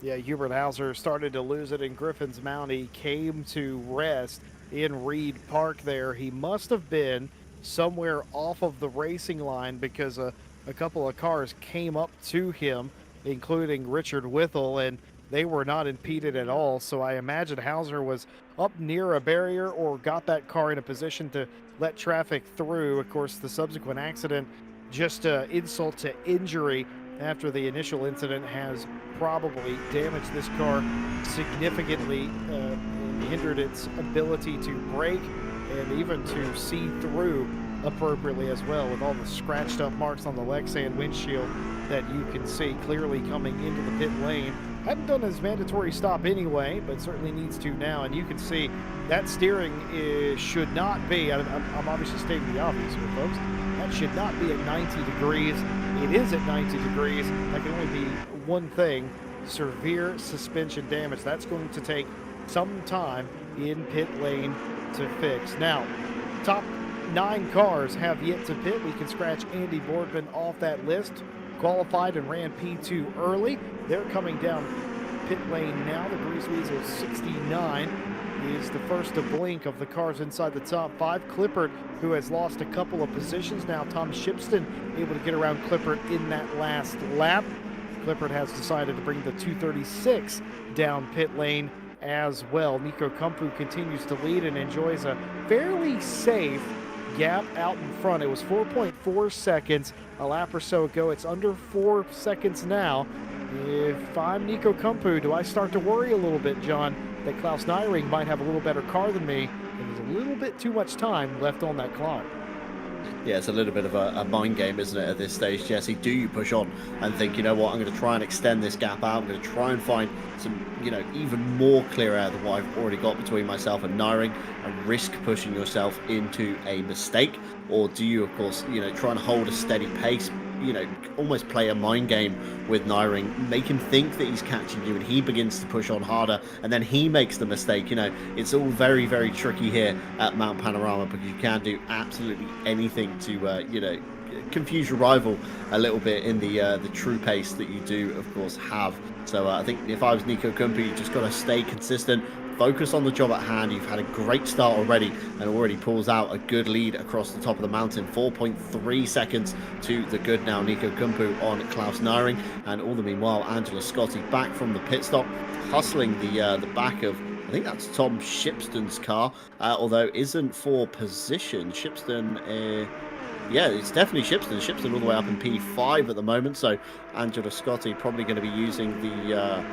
Yeah, Hubert Hauser started to lose it in Griffin's Mount. He came to rest in Reed Park there. He must have been somewhere off of the racing line because a couple of cars came up to him, including Richard Whittle, and they were not impeded at all. So I imagine Hauser was up near a barrier or got that car in a position to let traffic through. Of course, the subsequent accident, just insult to injury after the initial incident, has probably damaged this car significantly and hindered its ability to brake and even to see through appropriately as well, with all the scratched up marks on the Lexan windshield that you can see clearly coming into the pit lane. Hadn't done his mandatory stop anyway, but certainly needs to now, and you can see that steering should not be, I'm obviously stating the obvious here, folks, that should not be at 90 degrees. It is at 90 degrees. That can only be one thing: severe suspension damage. That's going to take some time in pit lane to fix. Now, top 9 cars have yet to pit. We can scratch Andy Boardman off that list. Qualified and ran P2 early. They're coming down pit lane now. The Grease Weasel 69 is the first to blink of the cars inside the top 5. Clippert, who has lost a couple of positions now. Tom Shipston able to get around Clippert in that last lap. Clippert has decided to bring the 236 down pit lane as well. Nico Kumpu continues to lead and enjoys a fairly safe gap out in front. It was 4.4 seconds a lap or so ago. It's under 4 seconds now. If I'm Nico Kumpu, do I start to worry a little bit, John, that Klaus Nyring might have a little better car than me, and there's a little bit too much time left on that clock? Yeah, it's a little bit of a mind game, isn't it, at this stage, Jesse? Do you push on and think, you know what, I'm going to try and extend this gap out. I'm going to try and find some, even more clear air than what I've already got between myself and Nyring, and risk pushing yourself into a mistake? Or do you, of course, try and hold a steady pace, you know, almost play a mind game with Nyring, make him think that he's catching you, and he begins to push on harder, and then he makes the mistake. You know, it's all very, very tricky here at Mount Panorama, because you can do absolutely anything to, you know, confuse your rival a little bit in the true pace that you do, of course, have. So I think if I was Nico Kumpu, you just got to stay consistent, focus on the job at hand. You've had a great start already, and already pulls out a good lead across the top of the mountain. 4.3 seconds to the good now Nico Kumpu on Klaus Nyring, and all the meanwhile Angelo Scotti back from the pit stop, hustling the back of, I think that's Tom Shipston's car, although isn't for position. Shipston, yeah, it's definitely Shipston. Shipston all the way up in P5 at the moment, so Angelo Scotti probably going to be using the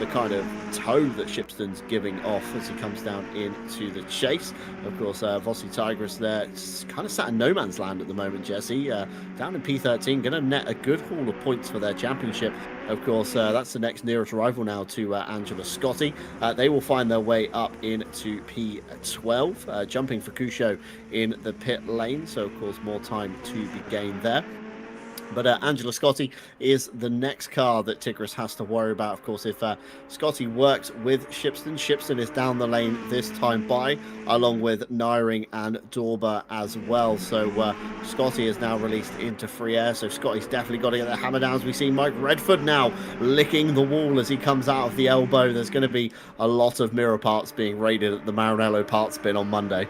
kind of toe that Shipston's giving off as he comes down into the chase. Of course, Vossi Tigris there, it's kind of sat in no man's land at the moment, Jesse. Down in P13, going to net a good haul of points for their championship. Of course, that's the next nearest rival now to Angelo Scotti. They will find their way up into P12, jumping for Cusho in the pit lane, so of course more time to be gained there. But Angelo Scotti is the next car that Tigris has to worry about. Of course, if Scotti works with Shipston, Shipston is down the lane this time by, along with Nyring and Dorber as well. So Scotti is now released into free air. So Scotty's definitely got to get the hammer down, as we see Mike Redford now licking the wall as he comes out of the elbow. There's going to be a lot of mirror parts being raided at the Maranello parts bin on Monday.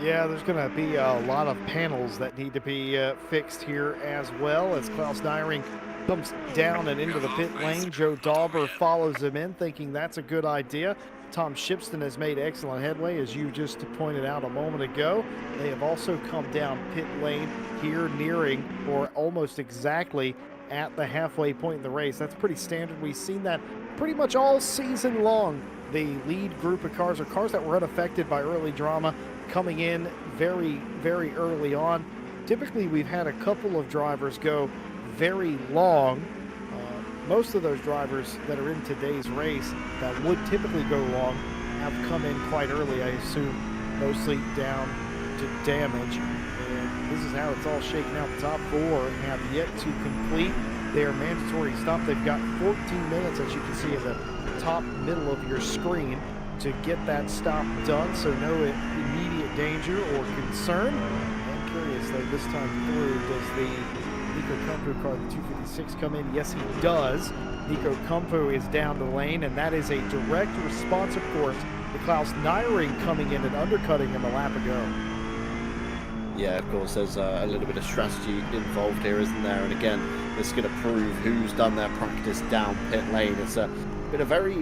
Yeah, there's going to be a lot of panels that need to be fixed here as well, as Klaus Nyring comes down and into the pit lane. Joe Dauber follows him in, thinking that's a good idea. Tom Shipston has made excellent headway, as you just pointed out a moment ago. They have also come down pit lane here, nearing or almost exactly at the halfway point in the race. That's pretty standard. We've seen that pretty much all season long. The lead group of cars, or cars that were unaffected by early drama, coming in very, very early on. Typically, we've had a couple of drivers go very long. Most of those drivers that are in today's race that would typically go long have come in quite early, I assume, mostly down to damage. And this is how it's all shaken out. The top four have yet to complete their mandatory stop. They've got 14 minutes, as you can see in the top middle of your screen, to get that stop done, so no immediate danger or concern. I'm curious, though, this time through, does the Nico Kumpu car, the 256, come in? Yes, he does. Nico Kumpu is down the lane, and that is a direct response, of course, to Klaus Nyring coming in and undercutting him a lap ago. Yeah, of course, there's a little bit of strategy involved here, isn't there? And again, this is going to prove who's done their practice down pit lane. It's been a very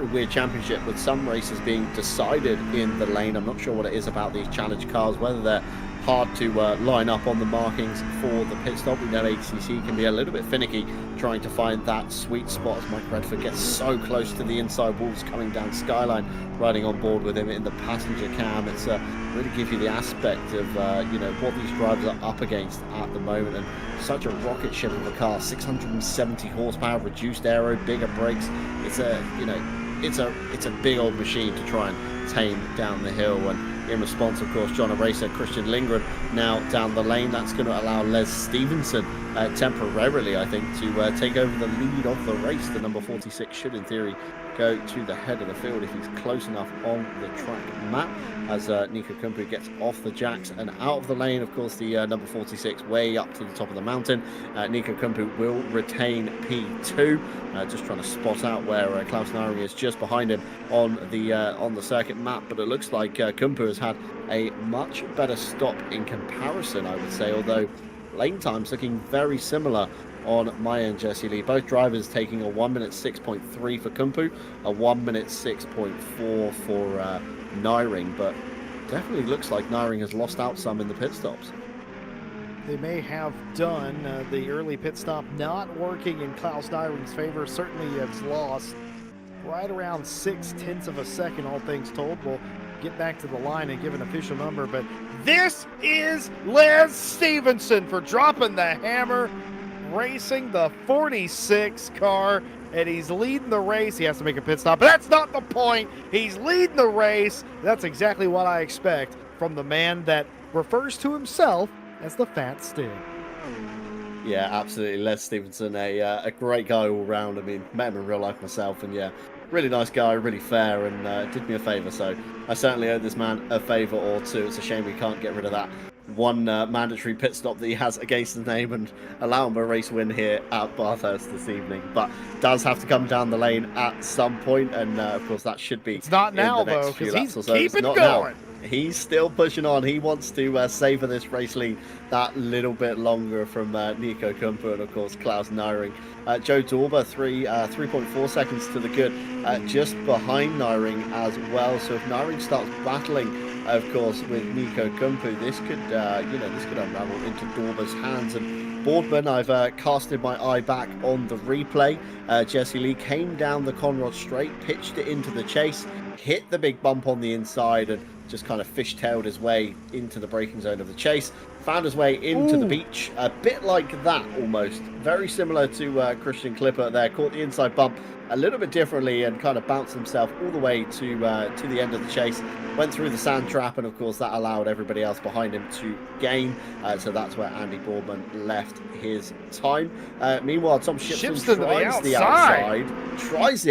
weird championship, with some races being decided in the lane. I'm not sure what it is about these challenge cars, whether they're hard to line up on the markings for the pit stop. We know ACC can be a little bit finicky trying to find that sweet spot, as Mike Redford gets so close to the inside walls coming down Skyline, riding on board with him in the passenger cam. It's really give you the aspect of you know, what these drivers are up against at the moment. And such a rocket ship of a car, 670 horsepower, reduced aero, bigger brakes. It's a, you know, it's a big old machine to try and tame down the hill. And in response, of course, John Eraser, Christian Lindgren now down the lane. That's going to allow Les Stevenson temporarily, I think, to take over the lead of the race. The number 46 should, in theory, go to the head of the field if he's close enough on the track map, as Nico Kumpu gets off the jacks and out of the lane. Of course, the number 46 way up to the top of the mountain. Nico Kumpu will retain P2. Just trying to spot out where Klaus Nyring is, just behind him on the circuit map. But it looks like Kumpu has had a much better stop in comparison, I would say, although lane times looking very similar on my end, Jesse Lee. Both drivers taking a 1 minute 6.3 for Kumpu, a 1 minute 6.4 for Nyring, but definitely looks like Nyring has lost out some in the pit stops. They may have done. The early pit stop not working in Klaus Nyring's favor. Certainly has lost right around 0.6 of a second, all things told. We'll get back to the line and give an official number, but this is Les Stevenson for dropping the hammer, racing the 46 car, and he's leading the race. He has to make a pit stop, but that's not the point. He's leading the race. That's exactly what I expect from the man that refers to himself as the Fat Stig. Yeah, absolutely. Les Stevenson, a great guy all round. I mean, met him in real life myself, and yeah, really nice guy, really fair, and did me a favour. So I certainly owe this man a favour or two. It's a shame we can't get rid of that one mandatory pit stop that he has against his name and allow him a race win here at Bathurst this evening. But does have to come down the lane at some point, and of course that should be It's not now, in the next though, few because laps he's or so. It's keeping not going. now. He's still pushing on. He wants to savour this race lead that little bit longer from Nico Kumper and, of course, Klaus Nyring. Joe Dorber, 3.4 seconds to the good, just behind Nyring as well. So if Nyring starts battling, of course, with Nico Kumper, this could, this could unravel into Dorber's hands. And Boardman, I've casted my eye back on the replay. Jesse Lee came down the Conrod straight, pitched it into the chase, hit the big bump on the inside, and just kind of fishtailed his way into the braking zone of the chase, found his way into the beach, a bit like that almost, very similar to Christian Clipper there, caught the inside bump a little bit differently and kind of bounced himself all the way to the end of the chase, went through the sand trap, and of course that allowed everybody else behind him to gain, so that's where Andy Boardman left his time. Meanwhile, Tom Shipton tries the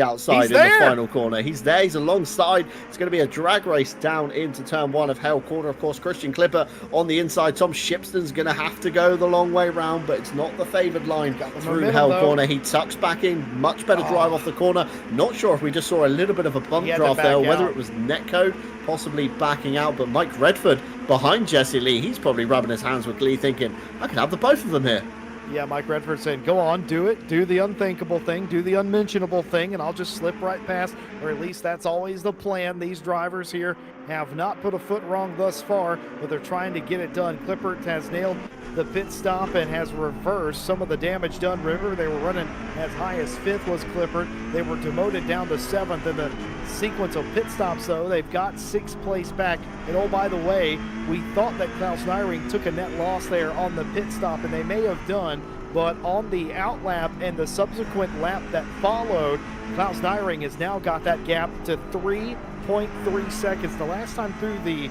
outside in the final corner. He's there, he's alongside. It's going to be a drag race down into turn one of Hell Corner. Of course, Christian Clipper on the inside. Tom Shipton's going to have to go the long way round, but it's not the favoured line through Hell Corner. He tucks back in, much better drive off the corner. Not sure if we just saw a little bit of a bump draft there, or whether it was netcode possibly backing out, but Mike Redford behind Jesse Lee, he's probably rubbing his hands with glee thinking, I can have the both of them here. Yeah, Mike Redford saying, go on, do it, do the unthinkable thing, do the unmentionable thing, and I'll just slip right past, or at least that's always the plan. These drivers here have not put a foot wrong thus far, but they're trying to get it done. Clippert has nailed the pit stop and has reversed some of the damage done. Remember, they were running as high as 5th was Clippert. They were demoted down to 7th in the sequence of pit stops, though. They've got 6th place back. And oh, by the way, we thought that Klaus Nyring took a net loss there on the pit stop, and they may have done, but on the out lap and the subsequent lap that followed, Klaus Nyring has now got that gap to 3.3 seconds. The last time through the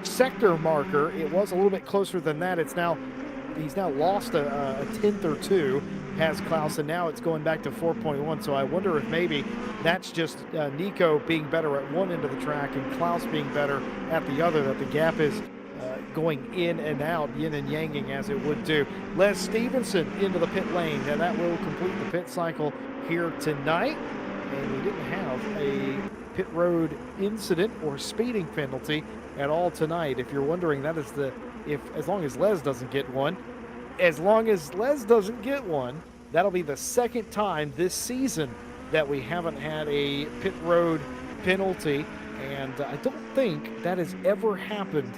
sector marker, it was a little bit closer than that. He's now lost a tenth or two, has Klaus, and now it's going back to 4.1. So I wonder if maybe that's just Nico being better at one end of the track and Klaus being better at the other, that the gap is going in and out, yin and yanging as it would do. Les Stevenson into the pit lane, and that will complete the pit cycle here tonight. And we didn't have a pit road incident or speeding penalty at all tonight. If you're wondering, that is as long as Les doesn't get one. As long as Les doesn't get one, that'll be the second time this season that we haven't had a pit road penalty. And I don't think that has ever happened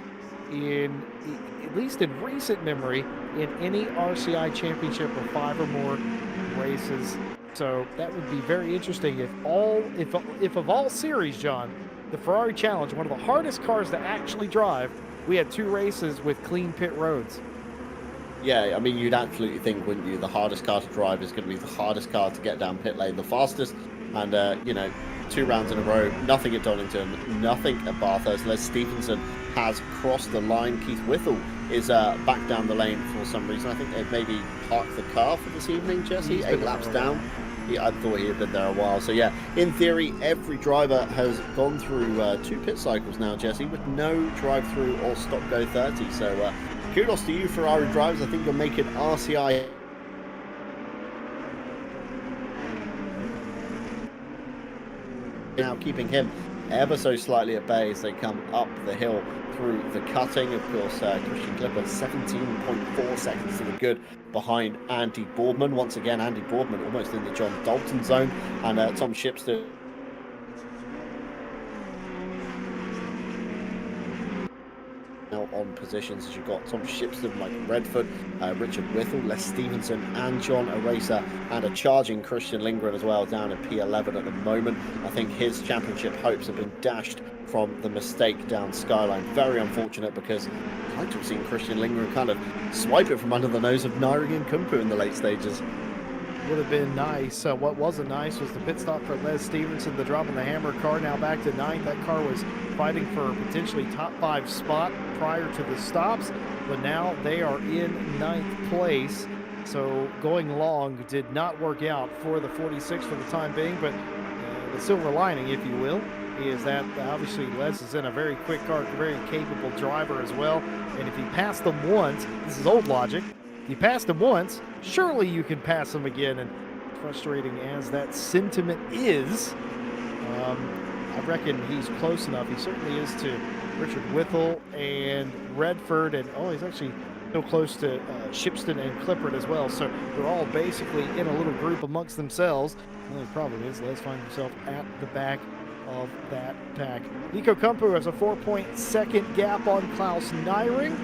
at least in recent memory, in any RCI championship of 5 or more races. So that would be very interesting if of all series, John, the Ferrari Challenge, one of the hardest cars to actually drive, we had 2 races with clean pit roads. Yeah, I mean, you'd absolutely think, wouldn't you, the hardest car to drive is going to be the hardest car to get down pit lane the fastest. And, 2 rounds in a row, nothing at Donington, nothing at Bathurst. Les Stevenson has crossed the line. Keith Whittle is back down the lane for some reason. I think they've maybe parked the car for this evening, Jesse. 8 laps down. I thought he had been there a while. So, yeah, in theory, every driver has gone through 2 pit cycles now, Jesse, with no drive-through or stop-go 30. So, kudos to you, Ferrari drivers. I think you'll make it RCI now, keeping him ever so slightly at bay as they come up the hill through the cutting. Of course, Christian Clipper 17.4 seconds to the good behind Andy Boardman. Once again, Andy Boardman almost in the John Dalton zone, and Tom Shipster on positions as you've got Tom Shipster, Mike Redford, Richard Whittle, Les Stevenson and John Eraser, and a charging Christian Lindgren as well down in P11 at the moment. I think his championship hopes have been dashed from the mistake down Skyline. Very unfortunate, because I'd like to have seen Christian Lindgren kind of swipe it from under the nose of Nyring and Kumpu in the late stages. Would have been nice. What wasn't nice was the pit stop for Les Stevenson, the drop in the Hammer car, now back to 9th. That car was fighting for a potentially top 5 spot prior to the stops, but now they are in 9th place. So going long did not work out for the 46 for the time being, but the silver lining, if you will, is that obviously Les is in a very quick car, very capable driver as well. And if you pass them once, this is old logic, if you pass them once, surely you can pass them again. And frustrating as that sentiment is, I reckon he's close enough. He certainly is to Richard Whittle and Redford, and he's actually so close to Shipston and Clippard as well. So they're all basically in a little group amongst themselves. The only problem is Les finds himself at the back of that pack. Nico Kumpu has a 4-point-second gap on Klaus Nyring,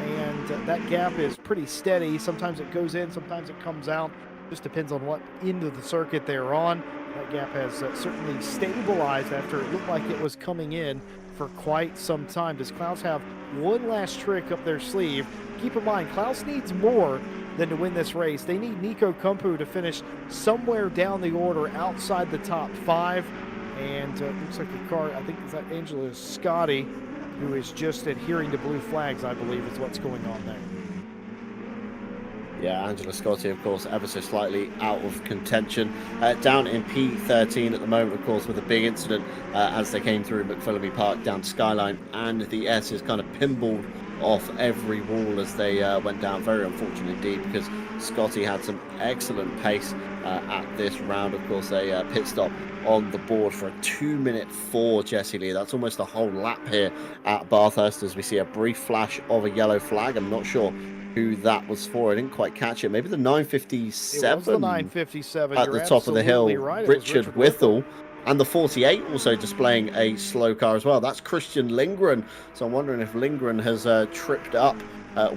and that gap is pretty steady. Sometimes it goes in, sometimes it comes out. Just depends on what end of the circuit they're on. That gap has certainly stabilized after it looked like it was coming in for quite some time. Does Klaus have one last trick up their sleeve? Keep in mind, Klaus needs more than to win this race. They need Nico Kumpu to finish somewhere down the order outside the top 5. And looks like the car, I think, is that Angela Scotty, who is just adhering to blue flags, I believe, is what's going on there. Yeah, Angela Scotti, of course, ever so slightly out of contention. Down in P13 at the moment, of course, with a big incident as they came through McPhillamy Park down Skyline, and the S is kind of pinballed off every wall as they went down. Very unfortunate indeed, because Scotty had some excellent pace at this round. Of course, a pit stop on the board for a 2-minute 4, Jesse Lee. That's almost a whole lap here at Bathurst as we see a brief flash of a yellow flag. I'm not sure who that was for. I didn't quite catch it. Maybe the 957. It was the 957 at the top of the hill. Right. Richard Whittle. And the 48 also displaying a slow car as well. That's Christian Lindgren. So I'm wondering if Lindgren has tripped up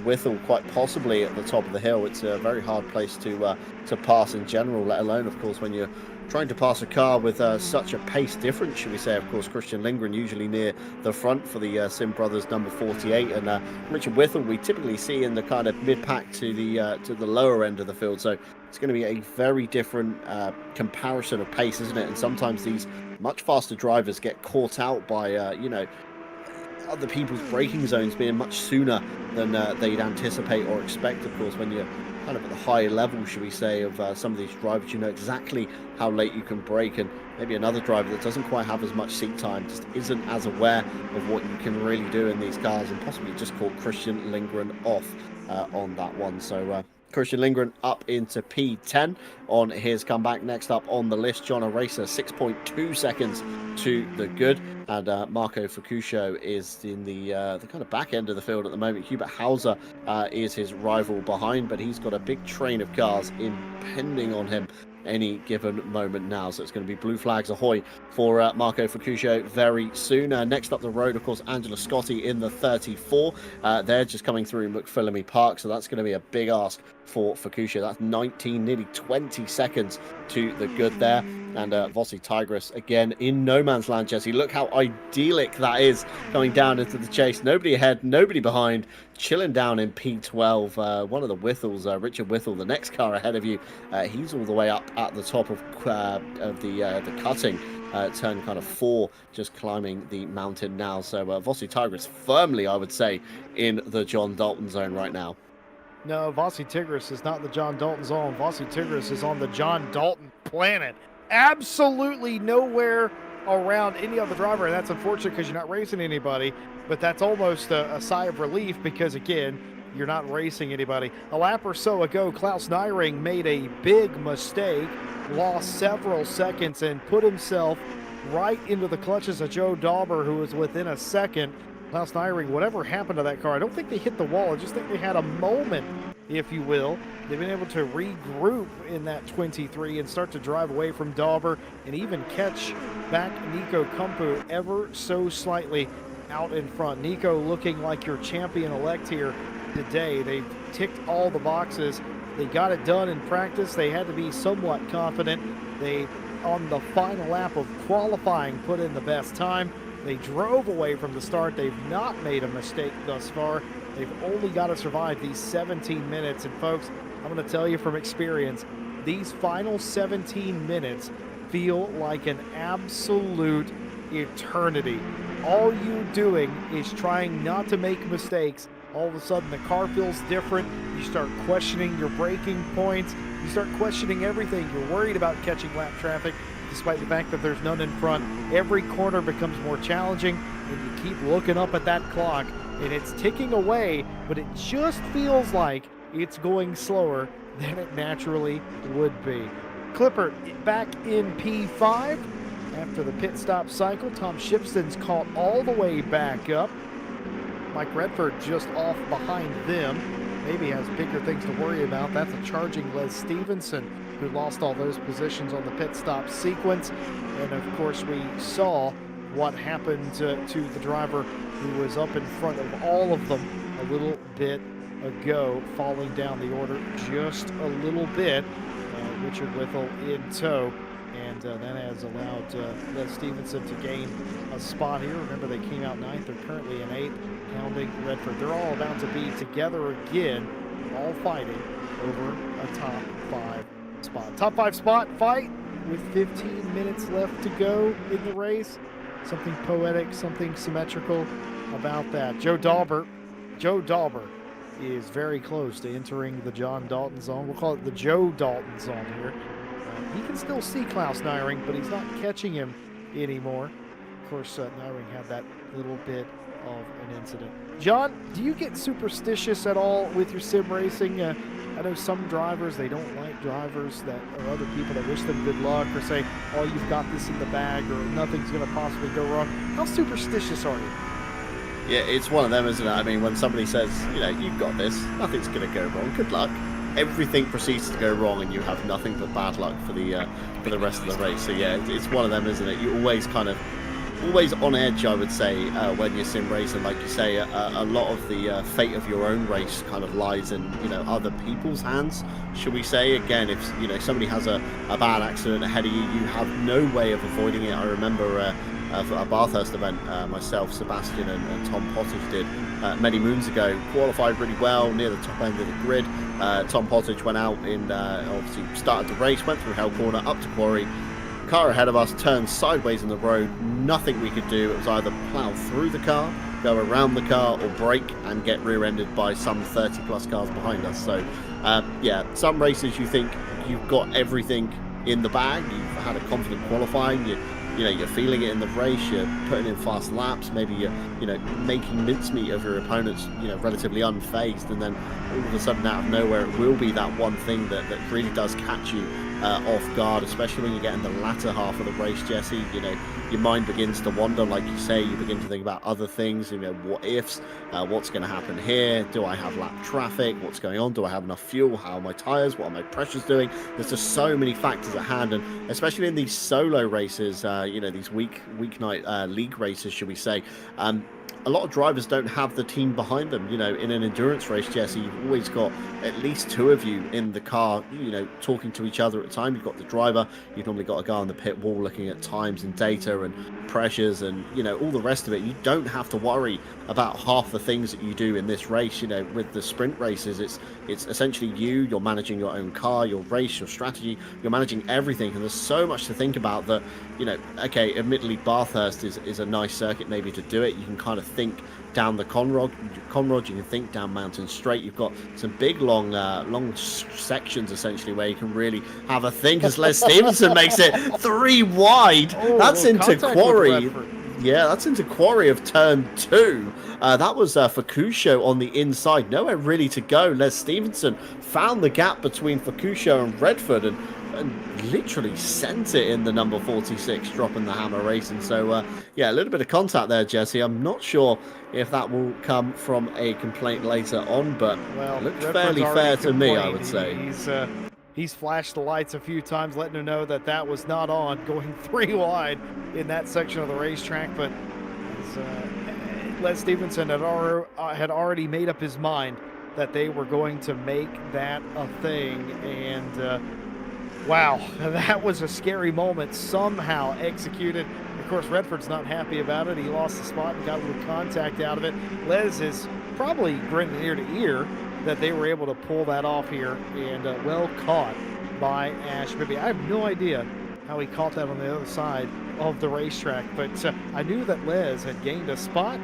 Whittle quite possibly at the top of the hill. It's a very hard place to pass in general, let alone, of course, when you're trying to pass a car with such a pace difference, should we say. Of course, Christian Lindgren usually near the front for the Sim Brothers number 48, and Richard Whittle we typically see in the kind of mid-pack to the lower end of the field. So it's going to be a very different comparison of pace, isn't it? And sometimes these much faster drivers get caught out by other people's braking zones being much sooner than they'd anticipate or expect. Of course, when you're kind of at the higher level, should we say, of some of these drivers, you know exactly how late you can brake, and maybe another driver that doesn't quite have as much seat time just isn't as aware of what you can really do in these cars, and possibly just caught Christian Lindgren off on that one. So Christian Lindgren up into P10 on his comeback. Next up on the list, John Aracer, 6.2 seconds to the good. And Marco Fucuscio is in the kind of back end of the field at the moment. Hubert Hauser is his rival behind, but he's got a big train of cars impending on him any given moment now. So it's going to be blue flags ahoy for Marco Fucuscio very soon. Next up the road, of course, Angela Scotti in the 34. They're just coming through McPhillamy Park, so that's going to be a big ask for Fucuscio. That's 19, nearly 20 seconds to the good there. And Vossi Tigris again in no man's land, Jesse. Look how idyllic that is going down into the chase. Nobody ahead, nobody behind, chilling down in P12. One of the Whittles, Richard Whittle, the next car ahead of you, he's all the way up at the top of the cutting. Turn kind of 4, just climbing the mountain now. So Vossi Tigris firmly, I would say, in the John Dalton zone right now. No, Vossi Tigris is not the John Dalton zone. Vossi Tigris is on the John Dalton planet. Absolutely nowhere around any other driver, and that's unfortunate because you're not racing anybody, but that's almost a sigh of relief because, again, you're not racing anybody. A lap or so ago, Klaus Nyring made a big mistake, lost several seconds, and put himself right into the clutches of Joe Dauber, who was within a second. Klaus Nyring, whatever happened to that car, I don't think they hit the wall. I just think they had a moment, if you will. They've been able to regroup in that 23 and start to drive away from Dauber and even catch back Nico Kumpu ever so slightly out in front. Nico looking like your champion-elect here today. They ticked all the boxes. They got it done in practice. They had to be somewhat confident. They, on the final lap of qualifying, put in the best time. They drove away from the start. They've not made a mistake thus far. They've only got to survive these 17 minutes. And folks, I'm going to tell you from experience, these final 17 minutes feel like an absolute eternity. All you're doing is trying not to make mistakes all of a sudden the car feels different. You start questioning your braking points. You start questioning everything. You're worried about catching lap traffic, despite the fact that there's none in front. Every corner becomes more challenging, and you keep looking up at that clock, and it's ticking away, but it just feels like it's going slower than it naturally would be. Clipper back in P5 after the pit stop cycle. Tom Shipston's caught all the way back up. Mike Redford just off behind them. Maybe has bigger things to worry about. That's a charging Les Stevenson, who lost all those positions on the pit stop sequence. And of course, we saw what happened to the driver who was up in front of all of them a little bit ago, falling down the order just a little bit. Richard Whittle in tow, and that has allowed Les Stevenson to gain a spot here. Remember, they came out 9th. They're currently in 8th, pounding Redford. They're all about to be together again, all fighting over a top 5 spot. Top 5 spot fight with 15 minutes left to go in the race. Something poetic, something symmetrical about that. Joe Dauber is very close to entering the John Dalton zone. We'll call it the Joe Dalton zone here. He can still see Klaus Neiring, but he's not catching him anymore. Of course, Neiring had that little bit of an incident. John, do you get superstitious at all with your sim racing? I know some drivers, they don't like drivers that, or other people that wish them good luck or say, oh, you've got this in the bag, or nothing's going to possibly go wrong. How superstitious are you? Yeah, it's one of them, isn't it? I mean, when somebody says, you know, you've got this, nothing's going to go wrong, good luck. Everything proceeds to go wrong, and you have nothing but bad luck for the rest of the race. So yeah, it's one of them, isn't it? You're always always on edge, I would say, when you're sim racing. Like you say, a lot of the fate of your own race kind of lies in, you know, other people's hands, shall we say. Again, if, you know, somebody has a bad accident ahead of you, you have no way of avoiding it. I remember for a Bathurst event, myself, Sebastian, and Tom Pottage did many moons ago. Qualified really well near the top end of the grid. Tom Pottage went out and obviously started the race, went through Hell Corner up to Quarry. Car ahead of us turned sideways in the road. Nothing we could do. It was either plow through the car, go around the car, or brake and get rear-ended by some 30 plus cars behind us. So yeah, some races you think you've got everything in the bag, you've had a confident qualifying, you know, you're feeling it in the race, you're putting in fast laps, maybe you're, you know, making mincemeat of your opponents, you know, relatively unfazed, and then all of a sudden out of nowhere it will be that one thing that really does catch you off guard, especially when you get in the latter half of the race, Jesse. You know, your mind begins to wander, like you say. You begin to think about other things, you know, what ifs, what's going to happen here, do I have lap traffic, what's going on, do I have enough fuel, how are my tyres, what are my pressures doing. There's just so many factors at hand, and especially in these solo races, you know, these weeknight league races, should we say, a lot of drivers don't have the team behind them. You know, in an endurance race, Jesse, you've always got at least 2 of you in the car, you know, talking to each other at a time. You've got the driver, you've normally got a guy on the pit wall looking at times and data and pressures and, you know, all the rest of it. You don't have to worry about half the things that you do in this race. You know, with the sprint races, it's essentially you're managing your own car, your race, your strategy, you're managing everything, and there's so much to think about that, you know, okay, admittedly Bathurst is a nice circuit maybe to do it. You can kind of think down the Conrod, you can think down Mountain Straight. You've got some big long sections essentially where you can really have a think, as Les Stevenson makes it 3 wide. Oh, that's into Quarry. Redford. Yeah, that's into Quarry of turn 2. That was Fukusho on the inside. Nowhere really to go. Les Stevenson found the gap between Fukusho and Redford and literally sent it in the number 46, dropping the hammer racing. So, yeah, a little bit of contact there, Jesse. I'm not sure if that will come from a complaint later on, but well, it looks Redford's fairly fair to me, I complained. would say. He's flashed the lights a few times, letting him know that was not on, going 3 wide in that section of the racetrack. But Les Stevenson had already made up his mind that they were going to make that a thing, and wow, that was a scary moment, somehow executed. Of course, Redford's not happy about it. He lost the spot and got a little contact out of it. Les is probably grinning ear to ear that they were able to pull that off here, and well caught by Ash Bibby. I have no idea how he caught that on the other side of the racetrack, but I knew that Les had gained a spot,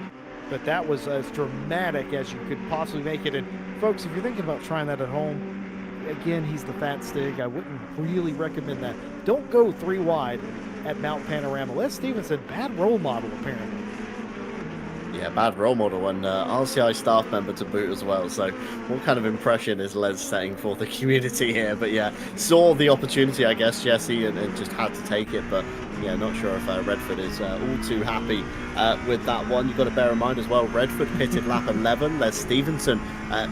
but that was as dramatic as you could possibly make it. And folks, if you're thinking about trying that at home, again, he's the fat stick. I wouldn't really recommend that. Don't go 3 wide at Mount Panorama. Les Stevenson, bad role model apparently. Yeah, bad role model and RCI staff member to boot as well. So what kind of impression is Les setting for the community here? But yeah, saw the opportunity, I guess, Jesse, and just had to take it. But yeah, not sure if Redford is all too happy with that one. You've got to bear in mind as well, Redford pitted lap 11, Les Stevenson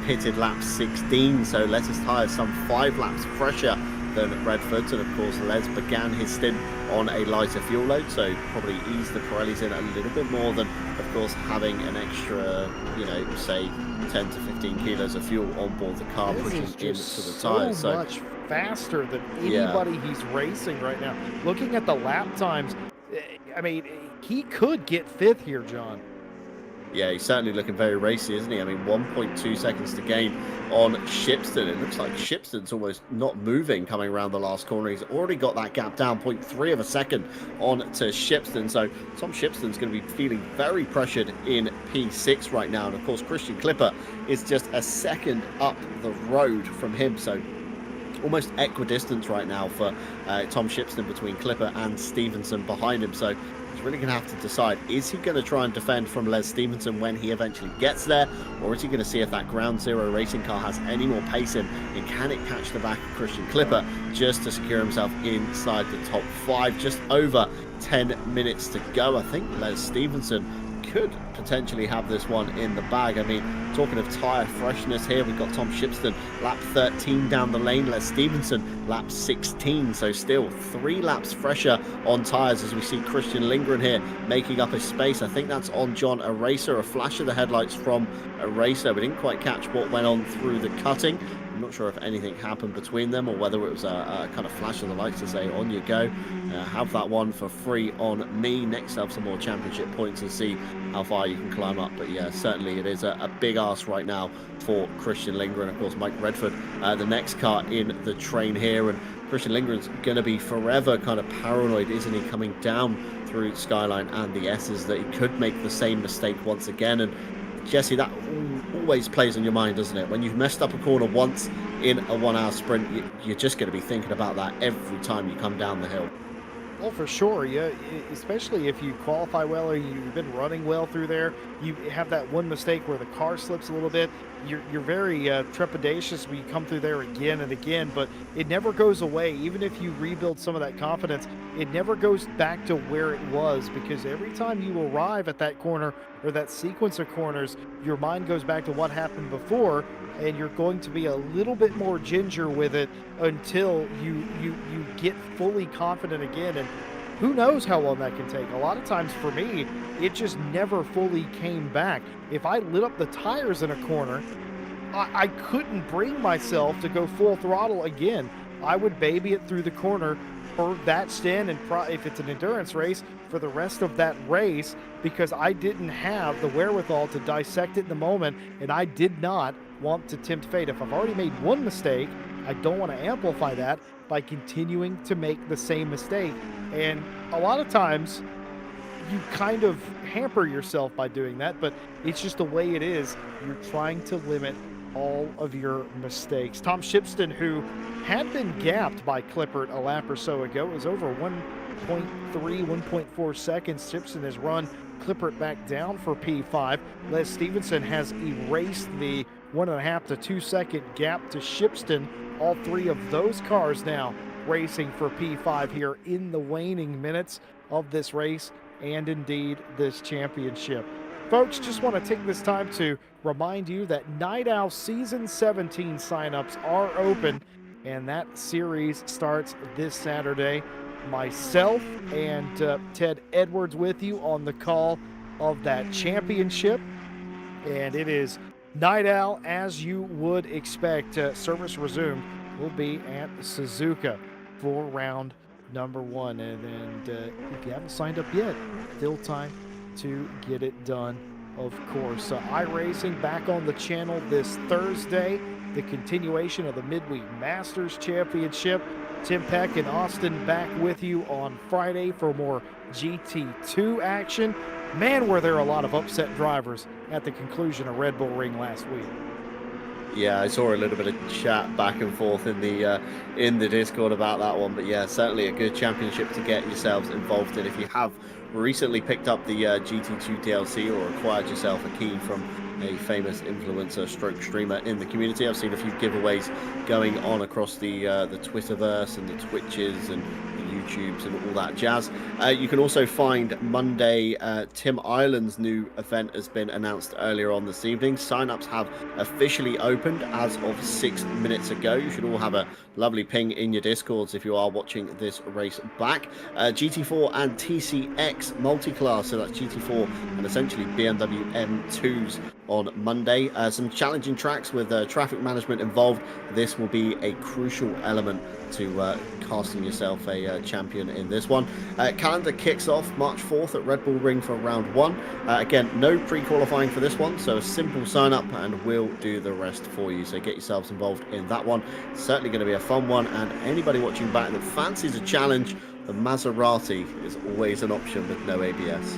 pitted lap 16. So Les' tyres some 5 laps fresher than Redford's, and of course Les began his stint on a lighter fuel load, so probably eased the Pirellis in a little bit more than, of course, having an extra, you know, say 10 to 15 kilos of fuel on board the car, pushing into the tyres. So much faster than anybody he's racing right now. Looking at the lap times, I mean, he could get 5th here, John. Yeah, he's certainly looking very racy, isn't he? I mean, 1.2 seconds to gain on Shipston. It looks like Shipston's almost not moving coming around the last corner. He's already got that gap down, 0.3 of a second on to Shipston. So Tom Shipston's going to be feeling very pressured in P6 right now. And of course, Christian Clipper is just a second up the road from him. So almost equidistance right now for Tom Shipston between Clipper and Stevenson behind him. So he's really going to have to decide, is he going to try and defend from Les Stevenson when he eventually gets there, or is he going to see if that Ground Zero racing car has any more pace in, and can it catch the back of Christian Clipper just to secure himself inside the top 5? Just over 10 minutes to go. I think Les Stevenson could potentially have this one in the bag. I mean, talking of tyre freshness here, we've got Tom Shipston lap 13 down the lane, Les Stevenson lap 16, so still 3 laps fresher on tyres as we see Christian Lindgren here making up his space. I think that's on John Eraser, a flash of the headlights from Eraser. We didn't quite catch what went on through the cutting. I'm not sure if anything happened between them or whether it was a kind of flash of the lights to say, on you go. Have that one for free on me. Next, have some more championship points and see how far you can climb up. But yeah, certainly it is a big ask right now for Christian Lindgren. Of course, Mike Redford, the next car in the train here. And Christian Lindgren's going to be forever kind of paranoid, isn't he, coming down through Skyline and the S's, that he could make the same mistake once again. And Jesse, that always plays on your mind, doesn't it? When you've messed up a corner once in a 1 hour sprint, you're just going to be thinking about that every time you come down the hill. Well, for sure, yeah. Especially if you qualify well or you've been running well through there, you have that one mistake where the car slips a little bit. You're very trepidatious when you come through there again and again, but it never goes away. Even if you rebuild some of that confidence, it never goes back to where it was, because every time you arrive at that corner or that sequence of corners, your mind goes back to what happened before, and you're going to be a little bit more ginger with it until you get fully confident again. And who knows how long that can take. A lot of times for me, it just never fully came back. If I lit up the tires in a corner, I couldn't bring myself to go full throttle again. I would baby it through the corner for that stint, and if it's an endurance race, for the rest of that race, because I didn't have the wherewithal to dissect it in the moment, and I did not want to tempt fate. If I've already made one mistake, I don't want to amplify that by continuing to make the same mistake. And a lot of times you kind of hamper yourself by doing that, but it's just the way it is. You're trying to limit all of your mistakes. Tom Shipston, who had been gapped by Clippert a lap or so ago, it was over 1.3, 1.4 seconds. Shipston has run Clippert back down for P5. Les Stevenson has erased the 1.5 to 2 second gap to Shipston. All 3 of those cars now racing for P5 here in the waning minutes of this race and indeed this championship. Folks, just want to take this time to remind you that Night Owl Season 17 signups are open, and that series starts this Saturday. Myself and Ted Edwards with you on the call of that championship, and it is Night Owl as you would expect. Service resumed will be at Suzuka for round number 1, and if you haven't signed up yet, still time to get it done, of course. iRacing back on the channel this Thursday, the continuation of the Midweek Masters Championship. Tim Peck and Austin back with you on Friday for more GT2 action. Man, were there a lot of upset drivers at the conclusion of Red Bull Ring last week. Yeah, I saw a little bit of chat back and forth in the Discord about that one, but yeah, certainly a good championship to get yourselves involved in. If you have recently picked up the GT2 DLC or acquired yourself a key from a famous influencer stroke streamer in the community, I've seen a few giveaways going on across the Twitterverse and the Twitches and the YouTubes and all that jazz. You can also find Monday, Tim Ireland's new event has been announced earlier on this evening. Sign-ups have officially opened as of 6 minutes ago. You should all have a lovely ping in your Discords if you are watching this race back. GT4 and TCX multi-class, so that's GT4 and essentially BMW M2s on Monday. Some challenging tracks with traffic management involved. This will be a crucial element to casting yourself a champion in this one. Calendar kicks off March 4th at Red Bull Ring for round 1. Again, no pre-qualifying for this one, so a simple sign up and we'll do the rest for you. So get yourselves involved in that one. Certainly going to be a fun one, and anybody watching back that fancies a challenge, the Maserati is always an option with no ABS.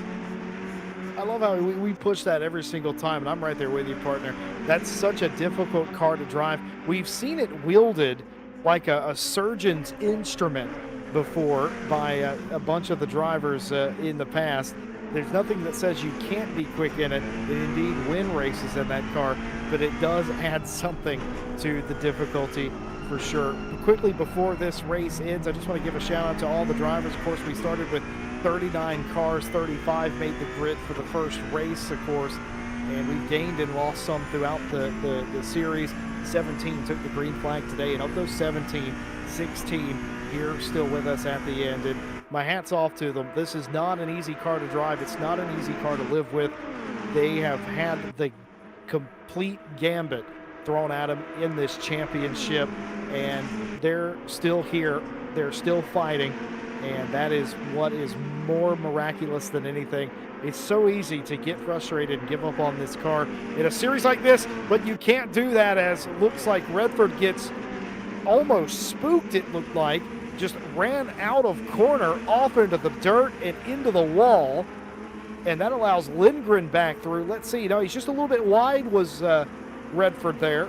I love how we push that every single time, and I'm right there with you, partner. That's such a difficult car to drive. We've seen it wielded like a surgeon's instrument before by a bunch of the drivers in the past. There's nothing that says you can't be quick in it and indeed win races in that car, but it does add something to the difficulty for sure. Quickly before this race ends, I just want to give a shout out to all the drivers. Of course, we started with 39 cars, 35 made the grid for the first race, of course, and we gained and lost some throughout the series. 17 took the green flag today, and of those 17, 16 here still with us at the end, and my hat's off to them. This is not an easy car to drive. It's not an easy car to live with. They have had the complete gambit thrown at them in this championship, and they're still here. They're still fighting, and that is what is more miraculous than anything. It's so easy to get frustrated and give up on this car in a series like this, but you can't do that, as it looks like Redford gets almost spooked, it looked like. Just ran out of corner, off into the dirt and into the wall, and that allows Lindgren back through. Let's see, he's just a little bit wide, was Redford there.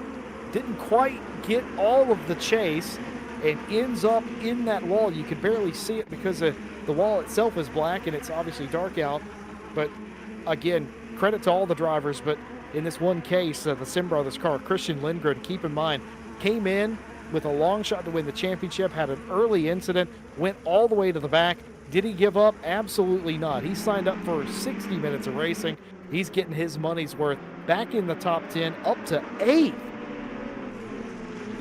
Didn't quite get all of the chase and ends up in that wall. You can barely see it because the wall itself is black and it's obviously dark out. But again, credit to all the drivers, but in this one case, the Sim Brothers car, Christian Lindgren, keep in mind, came in with a long shot to win the championship, had an early incident, went all the way to the back. Did he give up? Absolutely not. He signed up for 60 minutes of racing. He's getting his money's worth, back in the top 10, up to 8th.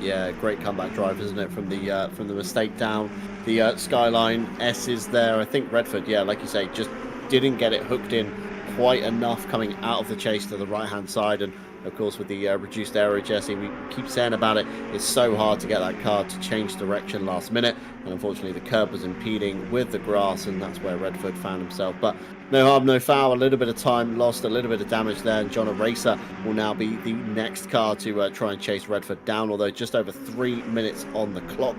Yeah, great comeback drive, isn't it? From the mistake down, the Skyline S is there. I think Redford, yeah, like you say, just didn't get it hooked in quite enough coming out of the chase to the right-hand side, and of course with the reduced aero, Jesse, we keep saying about it, it's so hard to get that car to change direction last minute, and unfortunately the curb was impeding with the grass, and that's where Redford found himself. But no harm, no foul, a little bit of time lost, a little bit of damage there, and John Racer will now be the next car to try and chase Redford down, although just over 3 minutes on the clock.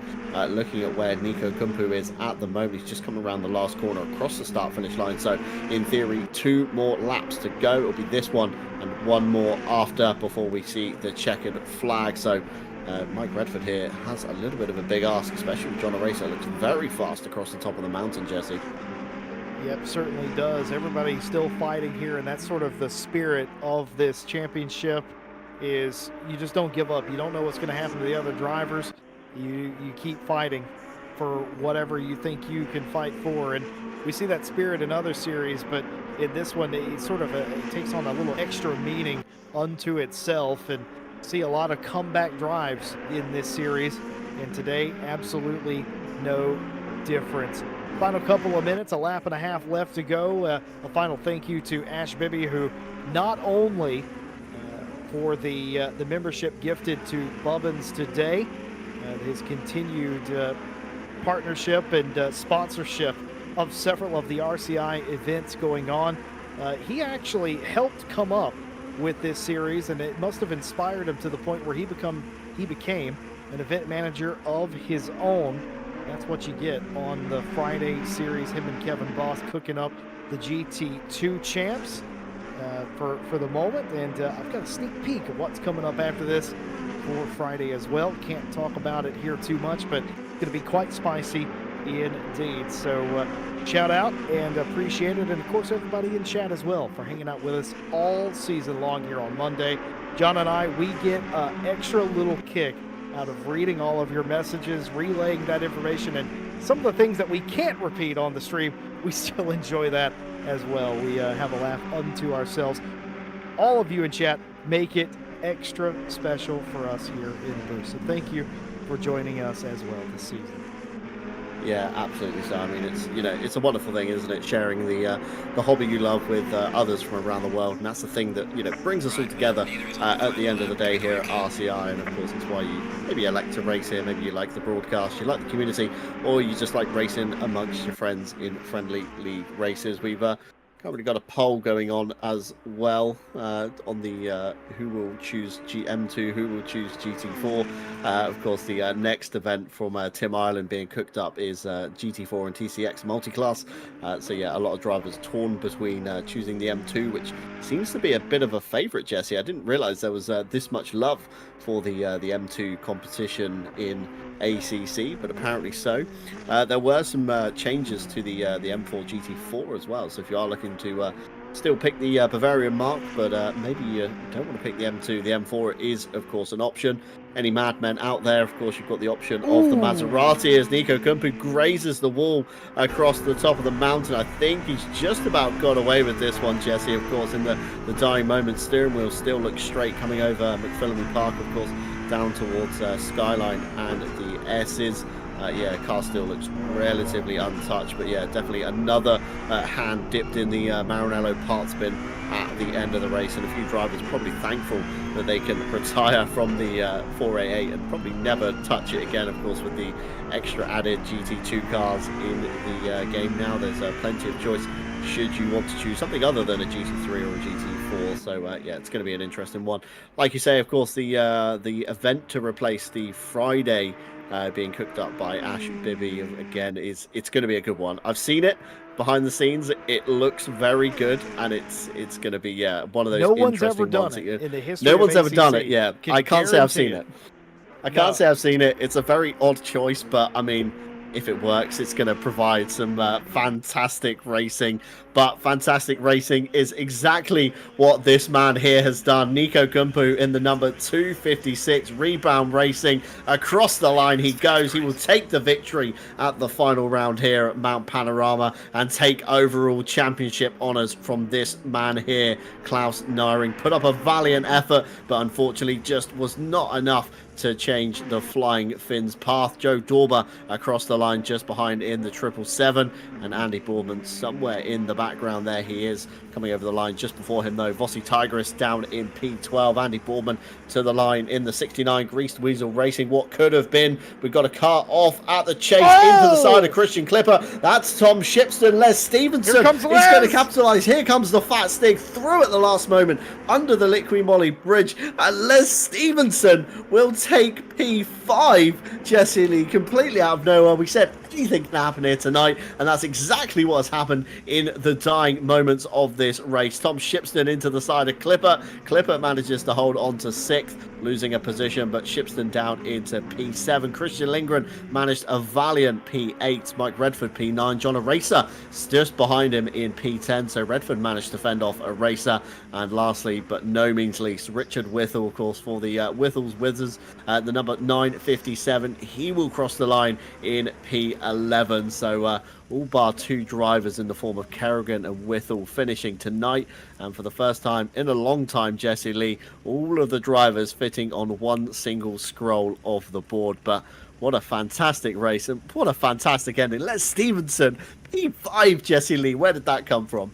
Looking at where Nico Kumpu is at the moment, he's just coming around the last corner across the start-finish line, so in theory 2 more laps to go. It'll be this one and 1 more after before we see the checkered flag. So Mike Redford here has a little bit of a big ask, especially with John Racer. Looks very fast across the top of the mountain, Jesse. Yep, certainly does. Everybody's still fighting here, and that's sort of the spirit of this championship, is you just don't give up. You don't know what's going to happen to the other drivers. You keep fighting for whatever you think you can fight for, and we see that spirit in other series, but in this one it sort of it takes on a little extra meaning unto itself, and see a lot of comeback drives in this series, and today absolutely no difference. Final couple of minutes, a lap and a half left to go. A final thank you to Ash Bibby, who not only for the membership gifted to Bubbins today, his continued partnership and sponsorship of several of the RCI events going on. He actually helped come up with this series, and it must have inspired him to the point where he became an event manager of his own. That's what you get on the Friday series. Him and Kevin Boss cooking up the GT2 champs for the moment. And I've got a sneak peek of what's coming up after this for Friday as well. Can't talk about it here too much, but it's going to be quite spicy indeed. So shout out and appreciate it. And of course, everybody in chat as well for hanging out with us all season long here on Monday. John and I, we get an extra little kick out of reading all of your messages, relaying that information, and some of the things that we can't repeat on the stream, we still enjoy that as well. We have a laugh unto ourselves. All of you in chat make it extra special for us here in the booth. So thank you for joining us as well this season. Yeah, absolutely. So I mean, it's a wonderful thing, isn't it? Sharing the hobby you love with others from around the world, and that's the thing that brings us all together at the end of the day here at RCI. And of course, it's why you maybe elect to race here, maybe you like the broadcast, you like the community, or you just like racing amongst your friends in friendly league races. We've currently got a poll going on as well on the who will choose GM2, who will choose GT4. Of course, the next event from Tim Ireland being cooked up is GT4 and TCX multi-class. So yeah, a lot of drivers torn between choosing the M2, which seems to be a bit of a favourite, Jesse. I didn't realise there was this much love for the M2 competition in ACC, but apparently so. There were some changes to the M4 GT4 as well. So if you are looking to still pick the Bavarian mark, but maybe you don't want to pick the M2, the M4 is of course an option. Any madmen out there, of course, you've got the option of the Maserati as Nico Kumpu grazes the wall across the top of the mountain. I think he's just about got away with this one, Jesse. Of course, in the dying moments, steering wheel still looks straight coming over McPhillamy Park, of course, down towards Skyline and the S's. Yeah, car still looks relatively untouched, but yeah, definitely another hand dipped in the Maranello parts bin at the end of the race, and a few drivers probably thankful that they can retire from the 488 and probably never touch it again. Of course, with the extra added GT2 cars in the game now, there's plenty of choice should you want to choose something other than a GT3 or a GT4. So yeah, it's going to be an interesting one. Like you say, of course, the event to replace the Friday being cooked up by Ash Bibby again it's going to be a good one. I've seen it behind the scenes. It looks very good, and it's going to be one of those no one's interesting ever done ones. it in the history no of one's ever ACC. done it. Yeah, I can't say I've seen it. I can't No. say I've seen it. It's a very odd choice, but I mean, if it works, it's going to provide some fantastic racing. But fantastic racing is exactly what this man here has done. Nico Kumpu in the number 256, rebound racing. Across the line he goes. He will take the victory at the final round here at Mount Panorama and take overall championship honours from this man here, Klaus Nyring. Put up a valiant effort, but unfortunately just was not enough to change the Flying Finn's path. Joe Dorber across the line just behind in the 777, and Andy Boorman somewhere in the background there. He is coming over the line just before him though. Vossi Tigris down in P12. Andy Boorman to the line in the 69. Greased Weasel Racing, what could have been. We've got a car off at the chase into the side of Christian Clipper. That's Tom Shipston. Les Stevenson, Here comes he's Les. going to capitalise. Here comes the fat stick through at the last moment under the Liqui Moly bridge, and Les Stevenson will take P5. Jesse Lee, completely out of nowhere. We said anything can happen here tonight, and that's exactly what has happened in the dying moments of this race. Tom Shipston into the side of Clipper. Clipper manages to hold on to 6th, losing a position, but Shipston down into P7. Christian Lindgren managed a valiant P8. Mike Redford P9. John Eraser just behind him in P10, so Redford managed to fend off Eraser. And lastly, but no means least, Richard Whittle, of course, for the Whittle's Wizards, the number 957. He will cross the line in P11. So all bar 2 drivers in the form of Kerrigan and Whittle finishing tonight. And for the first time in a long time, Jesse Lee, all of the drivers fitting on one single scroll of the board. But what a fantastic race, and what a fantastic ending. Les Stevenson, P5, Jesse Lee. Where did that come from?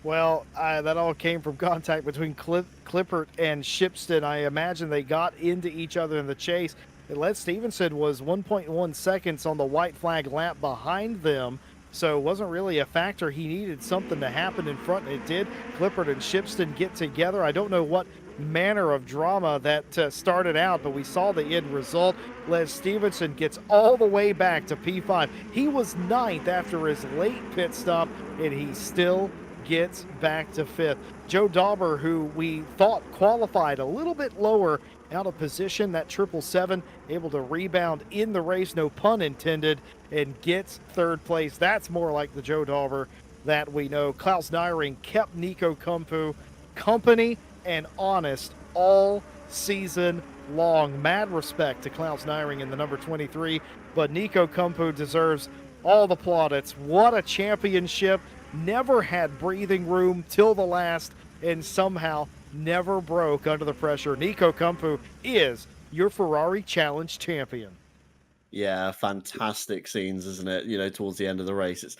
Well, that all came from contact between Clippert and Shipston. I imagine they got into each other in the chase. Les Stevenson was 1.1 seconds on the white flag lap behind them, so it wasn't really a factor. He needed something to happen in front, and it did. Clippert and Shipston get together. I don't know what manner of drama that started out, but we saw the end result. Les Stevenson gets all the way back to P5. He was ninth after his late pit stop, and he still gets back to fifth. Joe Dauber, who we thought qualified a little bit lower out of position, that 777 able to rebound in the race, no pun intended, and gets third place. That's more like the Joe Dauber that we know. Klaus Nyring kept Nico Kumpu company and honest all season long. Mad respect to Klaus Nyring in the number 23, but Nico Kumpu deserves all the plaudits. What a championship. Never had breathing room till the last, and somehow never broke under the pressure. Nico Kumpu is your Ferrari Challenge champion. Yeah, fantastic scenes, isn't it? Towards the end of the race. It's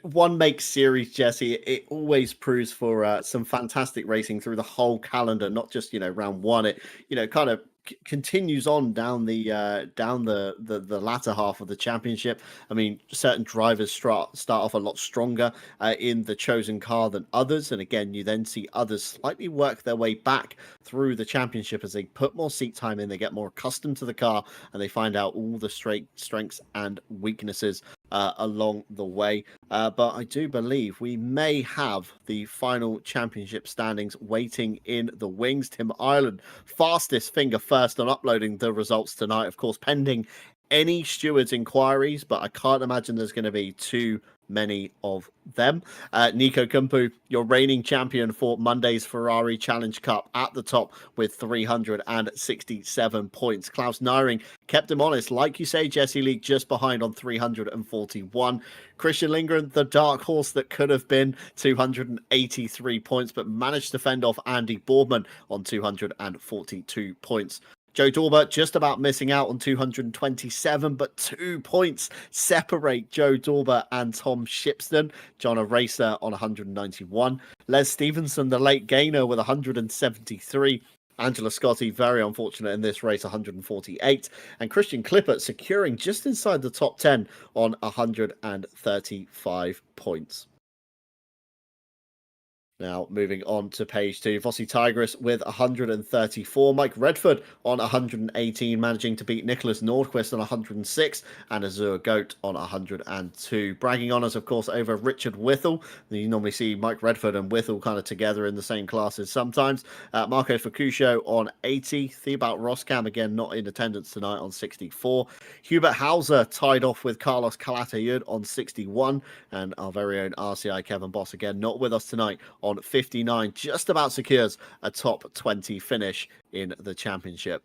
one makes series, Jesse. It always proves for some fantastic racing through the whole calendar, not just round one. It kind of continues on down the latter half of the championship. I mean, certain drivers start off a lot stronger in the chosen car than others, and again, you then see others slightly work their way back through the championship as they put more seat time in, they get more accustomed to the car, and they find out all the strengths and weaknesses along the way. But I do believe we may have the final championship standings waiting in the wings. Tim Ireland, fastest finger first on uploading the results tonight, of course, pending any stewards' inquiries, but I can't imagine there's going to be too many of them. Nico Kumpu, your reigning champion for Monday's Ferrari Challenge Cup, at the top with 367 points. Klaus Nyring kept him honest, like you say, Jesse Lee, just behind on 341. Christian Lindgren, the dark horse that could have been, 283 points, but managed to fend off Andy Boardman on 242 points. Joe Dauber just about missing out on 227, but 2 points separate Joe Dauber and Tom Shipston. John Racer on 191. Les Stevenson, the late gainer, with 173. Angela Scotti, very unfortunate in this race, 148. And Christian Klippert securing just inside the top 10 on 135 points. Now, moving on to page 2, Vossi Tigris with 134. Mike Redford on 118, managing to beat Nicholas Nordquist on 106, and Azure Goat on 102. Bragging honours, of course, over Richard Whittle. You normally see Mike Redford and Whittle kind of together in the same classes sometimes. Marco Fucuscio on 80. Theobald Roskam, again, not in attendance tonight, on 64. Hubert Hauser tied off with Carlos Calatayud on 61. And our very own RCI Kevin Boss, again, not with us tonight, on 59, just about secures a top 20 finish in the championship.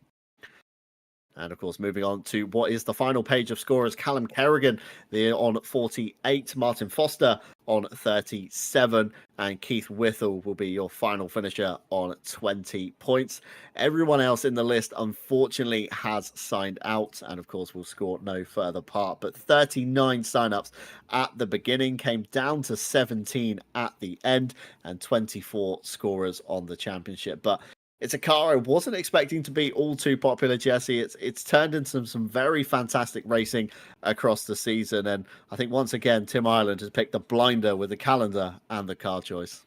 And of course, moving on to what is the final page of scorers, Callum Kerrigan on 48, Martin Foster on 37, and Keith Whittle will be your final finisher on 20 points. Everyone else in the list, unfortunately, has signed out, and of course will score no further part. But 39 sign-ups at the beginning came down to 17 at the end, and 24 scorers on the championship. But it's a car I wasn't expecting to be all too popular, Jesse. It's turned into some very fantastic racing across the season. And I think once again, Tim Ireland has picked a blinder with the calendar and the car choice.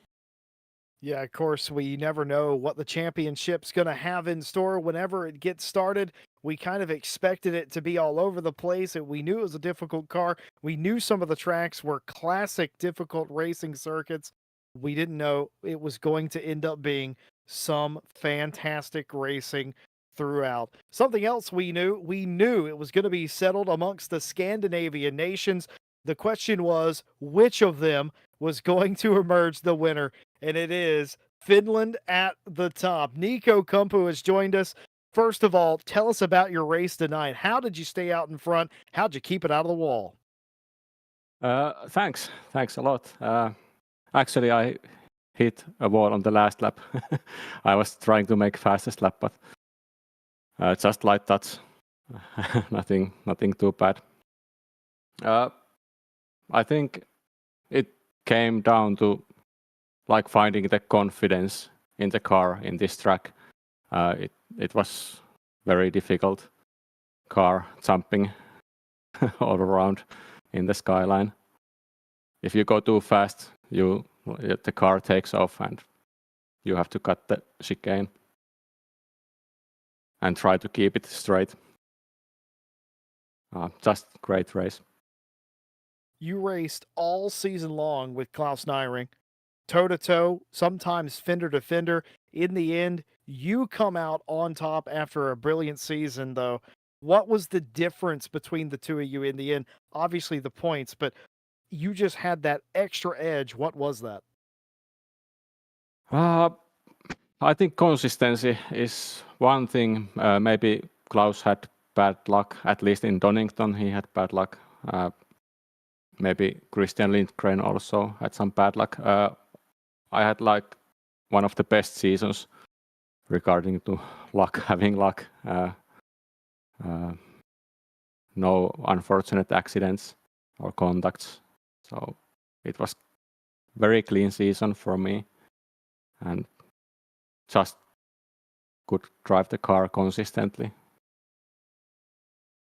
Yeah, of course, we never know what the championship's going to have in store whenever it gets started. We kind of expected it to be all over the place, and we knew it was a difficult car. We knew some of the tracks were classic, difficult racing circuits. We didn't know it was going to end up being some fantastic racing throughout. Something else we knew it was going to be settled amongst the Scandinavian nations. The question was, which of them was going to emerge the winner? And it is Finland at the top. Nico Kumpu has joined us. First of all, tell us about your race tonight. How did you stay out in front? How'd you keep it out of the wall? Thanks a lot. Actually, I hit a wall on the last lap. I was trying to make fastest lap, but just light touch. nothing too bad. I think it came down to like finding the confidence in the car in this track. It was very difficult car jumping all around in the skyline. If you go too fast, the car takes off and you have to cut the chicane. and try to keep it straight. Just great race. You raced all season long with Klaus Neiring, toe-to-toe, sometimes fender-to-fender. In the end, you come out on top after a brilliant season, though. What was the difference between the two of you in the end? Obviously the points, but you just had that extra edge. What was that? I think consistency is one thing. Maybe Klaus had bad luck, at least in Donington he had bad luck. Maybe Christian Lindgren also had some bad luck. I had like one of the best seasons regarding to luck, having luck. No unfortunate accidents or contacts. So it was very clean season for me, and just could drive the car consistently.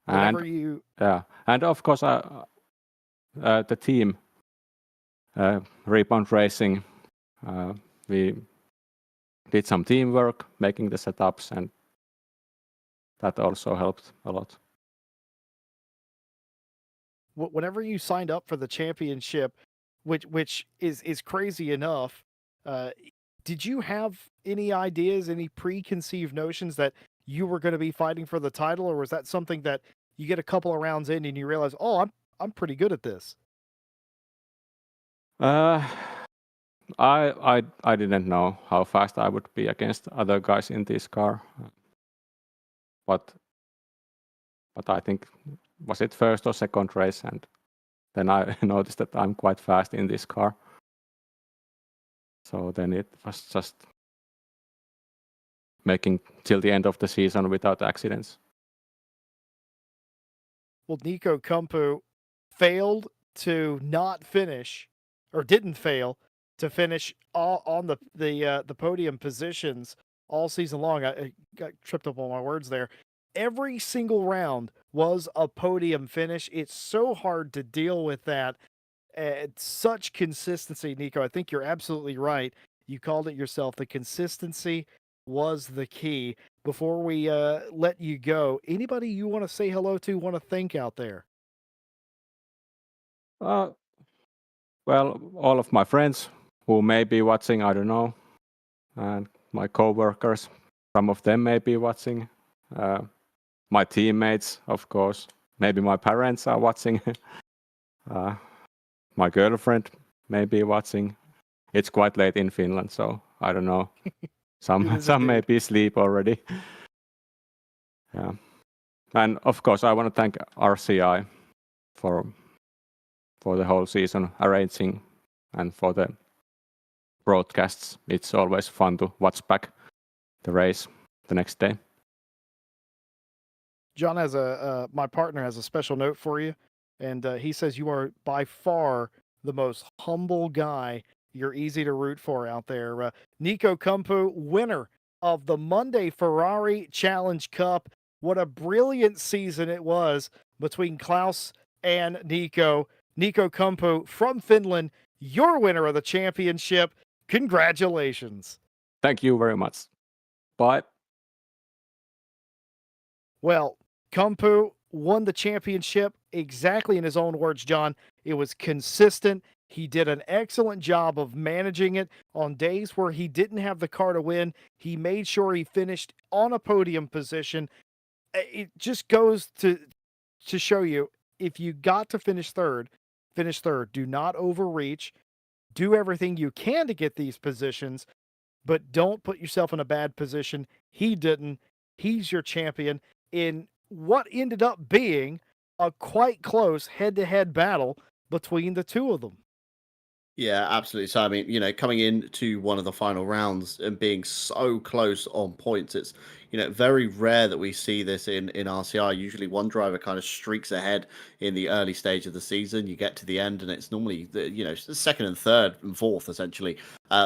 Whenever And of course, the team, Rebound Racing, we did some teamwork, making the setups, and that also helped a lot. Whenever you signed up for the championship, which is crazy enough, did you have any ideas, any preconceived notions that you were going to be fighting for the title, or was that something that you get a couple of rounds in and you realize, oh, I'm pretty good at this? I didn't know how fast I would be against other guys in this car, but I think was it first or second race, and then I noticed that I'm quite fast in this car. So then it was just making till the end of the season without accidents. Well, Nico Kumpu failed to not finish, or didn't fail to finish on the podium positions all season long. I got tripped up on my words there. Every single round was a podium finish. It's so hard to deal with that. Such consistency, Nico. I think you're absolutely right. You called it yourself. The consistency was the key. Before we let you go, anybody you want to say hello to, want to thank out there? Well, all of my friends who may be watching, I don't know, and my co-workers, some of them may be watching. My teammates, of course. Maybe my parents are watching. My girlfriend may be watching. It's quite late in Finland, so I don't know. Some may be asleep already. Yeah. And of course, I want to thank RCI for the whole season arranging and for the broadcasts. It's always fun to watch back the race the next day. John has my partner has a special note for you, and he says you are by far the most humble guy. You're easy to root for out there. Nico Kumpu, winner of the Monday Ferrari Challenge Cup. What a brilliant season it was between Klaus and Nico. Nico Kumpu from Finland, your winner of the championship. Congratulations. Thank you very much. Bye. Well, Kumpu won the championship exactly in his own words, John. It was consistent. He did an excellent job of managing it on days where he didn't have the car to win. He made sure he finished on a podium position. It just goes to show you, if you got to finish third. Do not overreach. Do everything you can to get these positions, but don't put yourself in a bad position. He didn't. He's your champion in what ended up being a quite close head-to-head battle between the two of them. Yeah, absolutely. So, I mean, coming into one of the final rounds and being so close on points, it's, very rare that we see this in RCI. Usually one driver kind of streaks ahead in the early stage of the season. You get to the end and it's normally, the second and third and fourth, essentially,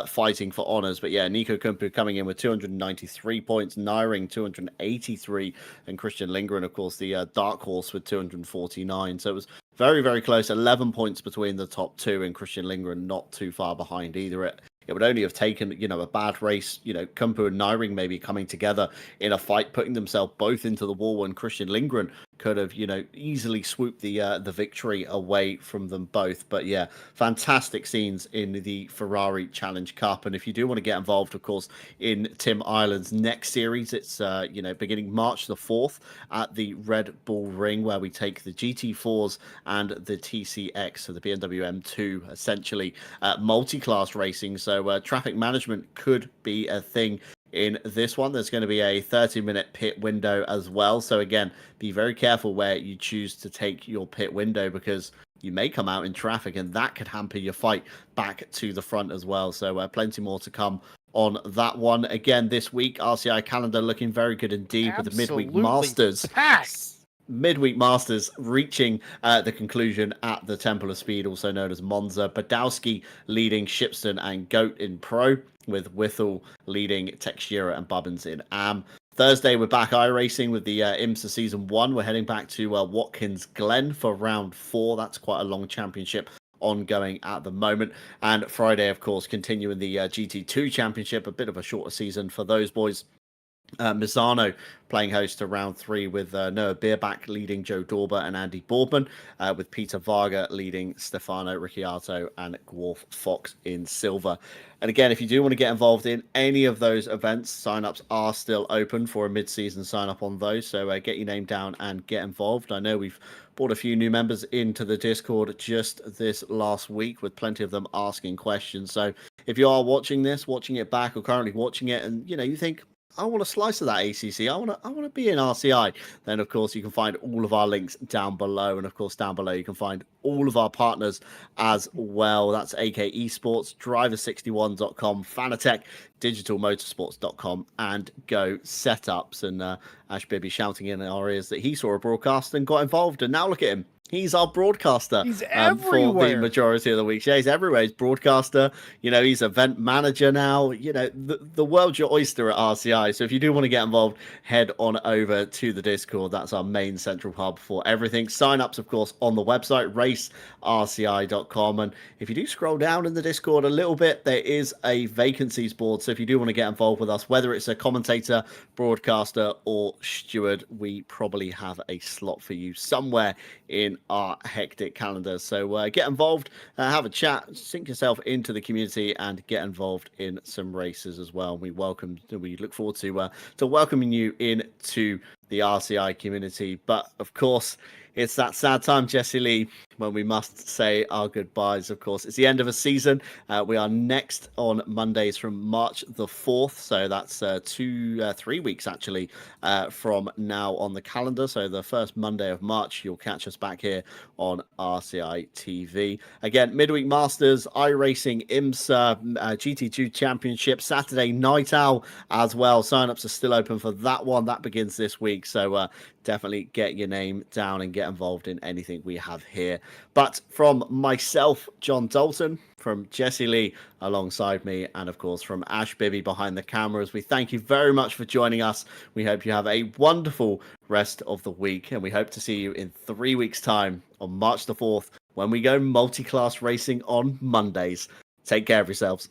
fighting for honours. But yeah, Nico Kumpu coming in with 293 points, Neiring 283, and Christian Lindgren, of course, the dark horse with 249. So it was very, very close. 11 points between the top two, and Christian Lindgren not too far behind either. it would only have taken, a bad race, Kumpu and Nyring maybe coming together in a fight, putting themselves both into the wall, and Christian Lindgren could have, easily swooped the victory away from them both. But yeah, fantastic scenes in the Ferrari Challenge Cup. And if you do want to get involved, of course, in Tim Ireland's next series, it's beginning March the 4th at the Red Bull Ring, where we take the GT4s and the TCX, so the BMW M2, essentially multi-class racing. So traffic management could be a thing in this one. There's going to be a 30-minute pit window as well. So again, be very careful where you choose to take your pit window, because you may come out in traffic and that could hamper your fight back to the front as well. So plenty more to come on that one. Again, this week, RCI calendar looking very good indeed. Absolutely with the Midweek Masters. Packed. Midweek Masters reaching the conclusion at the Temple of Speed, also known as Monza. Badowski leading Shipston and Goat in Pro, with Whittle leading Textura and Bubbins in Am. Thursday, we're back iRacing with the IMSA Season 1. We're heading back to Watkins Glen for round 4. That's quite a long championship ongoing at the moment. And Friday, of course, continuing the GT2 Championship, a bit of a shorter season for those boys. Misano playing host to round 3 with Noah Beerback leading Joe Dorber and Andy Boardman, with Peter Varga leading Stefano Ricciardo and Gworf Fox in silver. And again, if you do want to get involved in any of those events, sign-ups are still open for a mid-season sign-up on those. So get your name down and get involved. I know we've brought a few new members into the Discord just this last week, with plenty of them asking questions. So if you are watching this, watching it back, or currently watching it, and you think, I want a slice of that ACC, I want to be in RCI, then of course you can find all of our links down below. And of course down below you can find all of our partners as well. That's AK Esports, Driver61.com, Fanatec, digitalmotorsports.com, and Go Setups. And Ash Bibby shouting in our ears that he saw a broadcast and got involved, and now look at him. He's our broadcaster. He's for everywhere. the majority of the week. Yeah, he's everywhere. He's broadcaster. He's event manager now. The world's your oyster at RCI. So if you do want to get involved, head on over to the Discord. That's our main central hub for everything. Sign-ups, of course, on the website, racerci.com. And if you do scroll down in the Discord a little bit, there is a vacancies board. So if you do want to get involved with us, whether it's a commentator, broadcaster, or steward, we probably have a slot for you somewhere in our hectic calendar. So get involved, have a chat, sink yourself into the community, and get involved in some races as well. We look forward to welcoming you into the RCI community. But of course, it's that sad time, Jesse Lee, when we must say our goodbyes. Of course, it's the end of a season. We are next on Mondays from March the 4th. So that's 3 weeks actually from now on the calendar. So the first Monday of March, you'll catch us back here on RCI TV. Again, Midweek Masters, iRacing, IMSA, GT2 Championship, Saturday Night Owl as well. Sign-ups are still open for that one. That begins this week. So definitely get your name down and get involved in anything we have here. But from myself, John Dalton, from Jesse Lee alongside me, and of course from Ash Bibby behind the cameras, we thank you very much for joining us. We hope you have a wonderful rest of the week, and we hope to see you in 3 weeks' time on March the 4th, when we go multi-class racing on Mondays. Take care of yourselves.